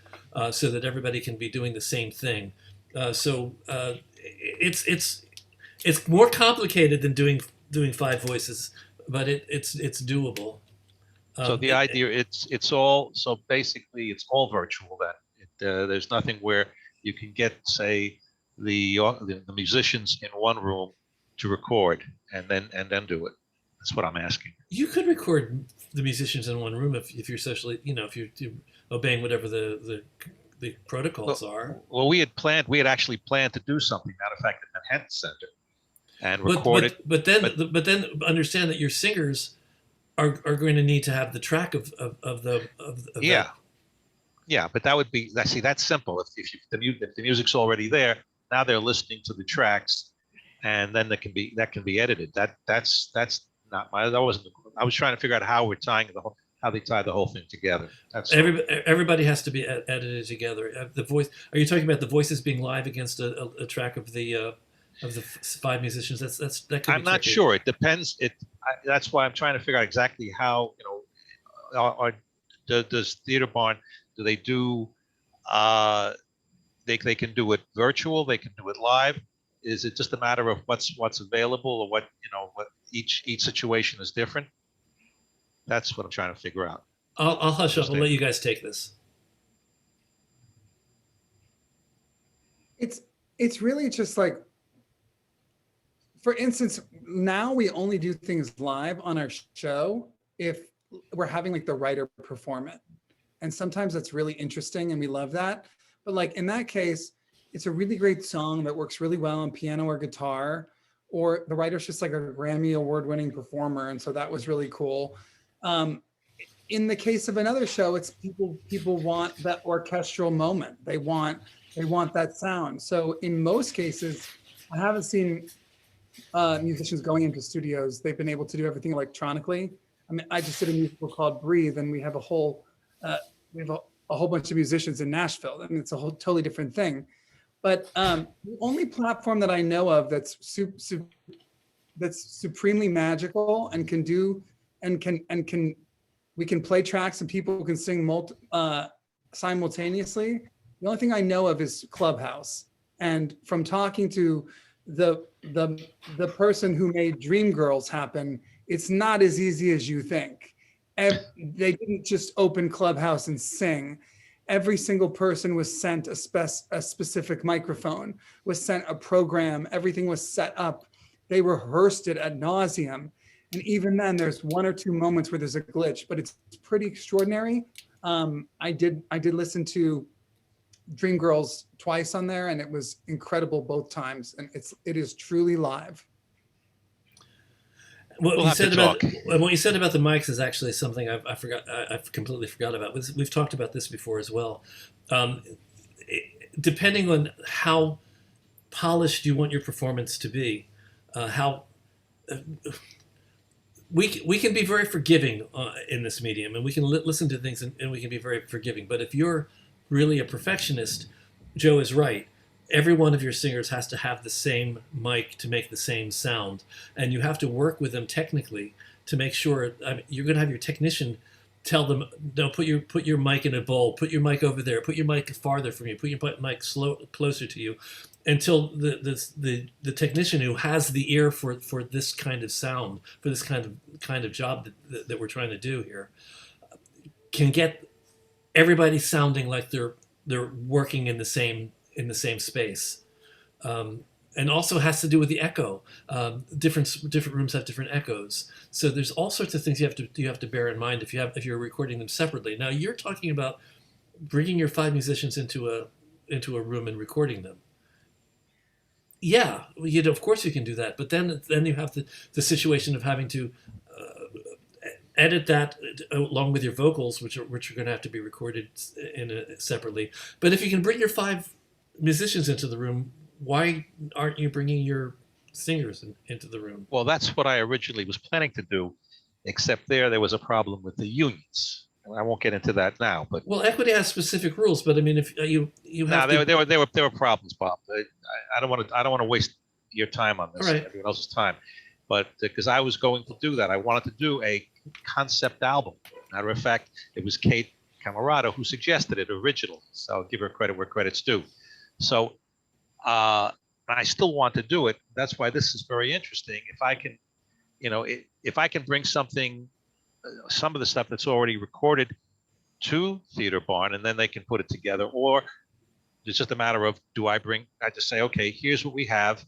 so that everybody can be doing the same thing. It's more complicated than doing 5 voices, but it's doable. So the idea, it's all, so basically it's all virtual then. There's nothing where you can get, say, the musicians in one room to record and then do it. That's what I'm asking. You could record the musicians in one room if you're socially, if you're obeying whatever the protocols are. Well, we had actually planned to do something, matter of fact, at the Manhattan Center, and record it. But then understand that your singers are going to need to have the track of yeah. Yeah, but that would be, see, that's simple. If the music's already there, now they're listening to the tracks, and then that can be edited. That's not my. That wasn't. I was trying to figure out how we're tying how they tie the whole thing together. That's everybody has to be edited together. The voice. Are you talking about the voices being live against a track of the 5 musicians? That could. I'm not sure. It depends. That's why I'm trying to figure out exactly how. Does Theater Barn? Do they do? They can do it virtual. They can do it live. Is it just a matter of what's available, or what each situation is different? That's what I'm trying to figure out. I'll hush up and let you guys take this. It's really just like, for instance, now we only do things live on our show if we're having like the writer perform it. And sometimes that's really interesting and we love that. But like in that case, it's a really great song that works really well on piano or guitar, or the writer's just like a Grammy award-winning performer. And so that was really cool. In the case of another show, it's people want that orchestral moment. They want that sound. So in most cases, I haven't seen musicians going into studios. They've been able to do everything electronically. I mean, I just did a musical called Breathe, and we have a whole bunch of musicians in Nashville. I mean, it's a whole totally different thing. But the only platform that I know of that's supremely magical and we can play tracks and people can sing simultaneously. The only thing I know of is Clubhouse. And from talking to the person who made Dreamgirls happen, it's not as easy as you think. They didn't just open Clubhouse and sing. Every single person was sent a specific microphone, was sent a program, everything was set up. They rehearsed it ad nauseum. And even then there's 1 or 2 moments where there's a glitch, but it's pretty extraordinary. I did listen to Dreamgirls twice on there, and it was incredible both times. And it is truly live. What you said about the mics is actually something I forgot. I completely forgot about. We've talked about this before as well. Depending on how polished you want your performance to be, we can be very forgiving in this medium, and we can listen to things and we can be very forgiving. But if you're really a perfectionist, Joe is right. Every one of your singers has to have the same mic to make the same sound, and you have to work with them technically to make sure. You're going to have your technician tell them, no, put your mic in a bowl, put your mic over there, put your mic farther from you, put your mic closer to you, until the technician who has the ear for this kind of sound, for this kind of job that we're trying to do here, can get everybody's sounding like they're working in the same space. And also has to do with the echo. Different rooms have different echoes. So there's all sorts of things you have to bear in mind if you're recording them separately. Now you're talking about bringing your 5 musicians into a room and recording them. Yeah, of course you can do that. But then you have the situation of having to edit that along with your vocals, which are going to have to be recorded separately. But if you can bring your 5 musicians into the room, why aren't you bringing your singers into the room? Well, that's what I originally was planning to do, except there was a problem with the unions. I won't get into that now, but well, equity has specific rules. But I mean, if you have there were problems, Bob. I don't want to waste your time on this, right. Everyone else's time, but because I was going to do that, I wanted to do a concept album. Matter of fact, it was Kate Camerata who suggested it originally, so I'll give her credit where credit's due. So I still want to do it. That's why this is very interesting. If I can, if I can bring something, some of the stuff that's already recorded to Theater Barn, and then they can put it together, or it's just a matter of I just say, okay, here's what we have,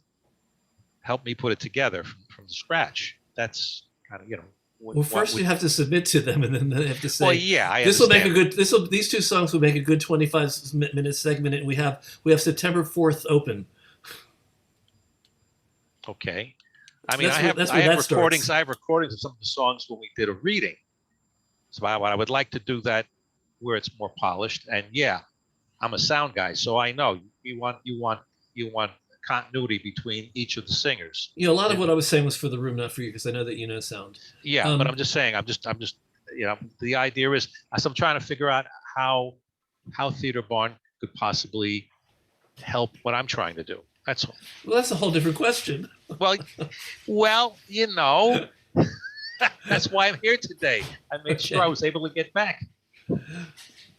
help me put it together from scratch. That's kind of, well, first you have to submit to them, and then they have to say, well, yeah, this will make a good, these 2 songs will make a good 25-minute segment, and we have September 4th open. Okay. I mean, I have recordings. Starts. I have recordings of some of the songs when we did a reading. So I would like to do that where it's more polished. And yeah, I'm a sound guy, so I know you want continuity between each of the singers. A lot of what I was saying was for the room, not for you, because I know that you know sound. Yeah, but I'm just saying, I'm just the idea is, as I'm trying to figure out how Theater Barn could possibly help what I'm trying to do. That's all. Well, that's a whole different question. Well, that's why I'm here today. I made sure I was able to get back.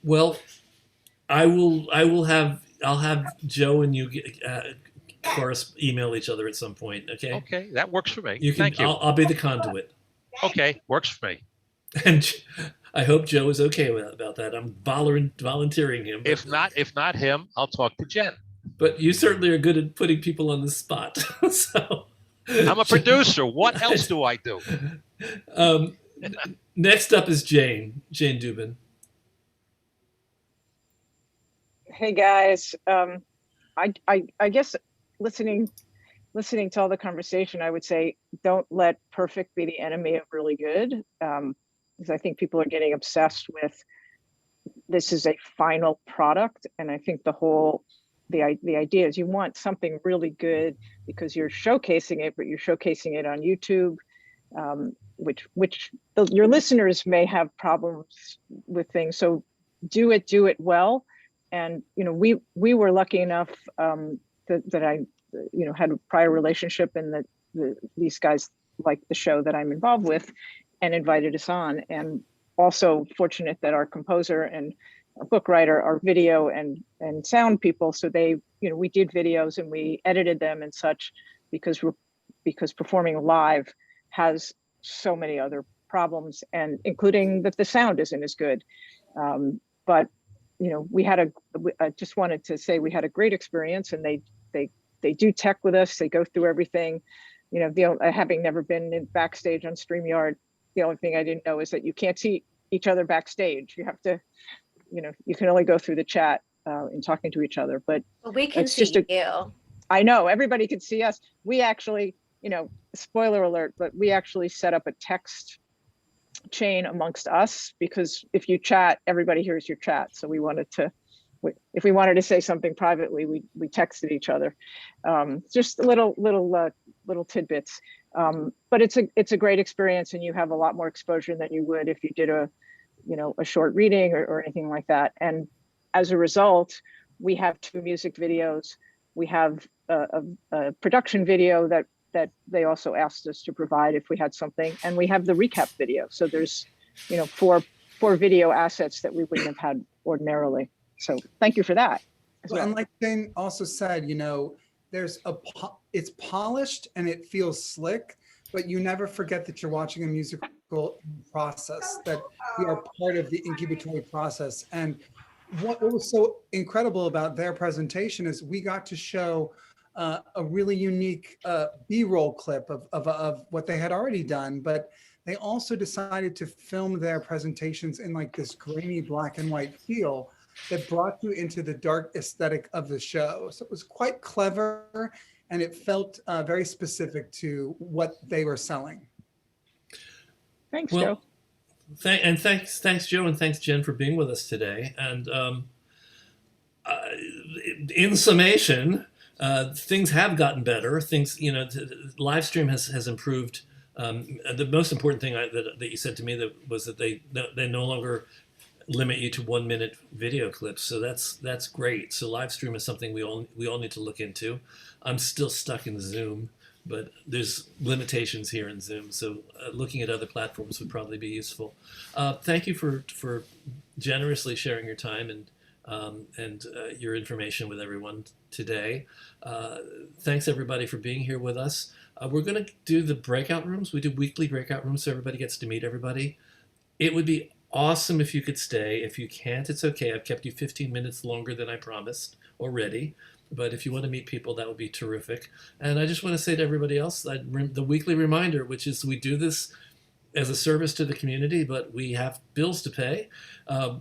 Well, I'll have Joe and you email each other at some point. Okay. Okay, that works for me. Thank you. I'll be the conduit. Okay, works for me. And I hope Joe is okay about that. I'm volunteering him. If not him, I'll talk to Jen. But you certainly are good at putting people on the spot. So I'm a producer. What else do I do? Next up is Jane Dubin. Hey guys, I guess listening to all the conversation, I would say don't let perfect be the enemy of really good, because I think people are getting obsessed with this is a final product, and I think the idea is you want something really good because you're showcasing it, but you're showcasing it on YouTube, which your listeners may have problems with things. So do it well. And we were lucky enough that I had a prior relationship, and that these guys liked the show that I'm involved with and invited us on. And also fortunate that our composer and our book writer are video and sound people, so we did videos and we edited them and such, because performing live has so many other problems, and including that the sound isn't as good. But I just wanted to say we had a great experience, and they do tech with us. They go through everything. Having never been in backstage on StreamYard, the only thing I didn't know is that you can't see each other backstage. You have to, you can only go through the chat and talking to each other. But we can see you. I know everybody can see us. We actually, spoiler alert, but we actually set up a text chain amongst us, because if you chat, everybody hears your chat. So if we wanted to say something privately, we texted each other. Just little tidbits. But it's a great experience, and you have a lot more exposure than you would if you did a short reading or anything like that. And as a result, we have 2 music videos. We have a production video that they also asked us to provide if we had something, and we have the recap video. So there's 4 video assets that we wouldn't have had ordinarily. So thank you for that. Well, and like Jane also said, it's polished and it feels slick, but you never forget that you're watching a musical process, that we are part of the incubatory process. And what was so incredible about their presentation is we got to show a really unique B-roll clip of what they had already done, but they also decided to film their presentations in like this grainy black and white feel that brought you into the dark aesthetic of the show. So it was quite clever, and it felt very specific to what they were selling. Thanks, Well, Joe. Thanks, Joe, and thanks, Jen, for being with us today. And in summation, things have gotten better. Things, live stream has improved. The most important thing that you said to me was that they no longer limit you to 1 minute video clips. So that's great. So live stream is something we all need to look into. I'm still stuck in Zoom, but there's limitations here in Zoom. So looking at other platforms would probably be useful. Thank you for generously sharing your time and your information with everyone today. Thanks everybody for being here with us. We're going to do the breakout rooms. We do weekly breakout rooms so everybody gets to meet everybody. It would be awesome if you could stay. If you can't, it's okay. I've kept you 15 minutes longer than I promised already. But if you want to meet people, that would be terrific. And I just want to say to everybody else, the weekly reminder, which is we do this as a service to the community, but we have bills to pay.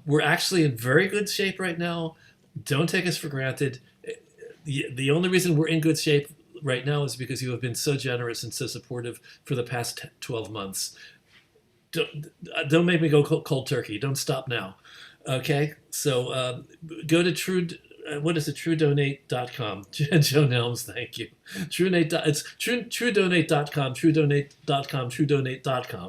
We're actually in very good shape right now. Don't take us for granted. The only reason we're in good shape right now is because you have been so generous and so supportive for the past 12 months. Don't make me go cold turkey. Don't stop now. Okay? So go to TrueDonate.com. Joe Nelms, thank you. It's TrueDonate.com, TrueDonate.com, TrueDonate.com.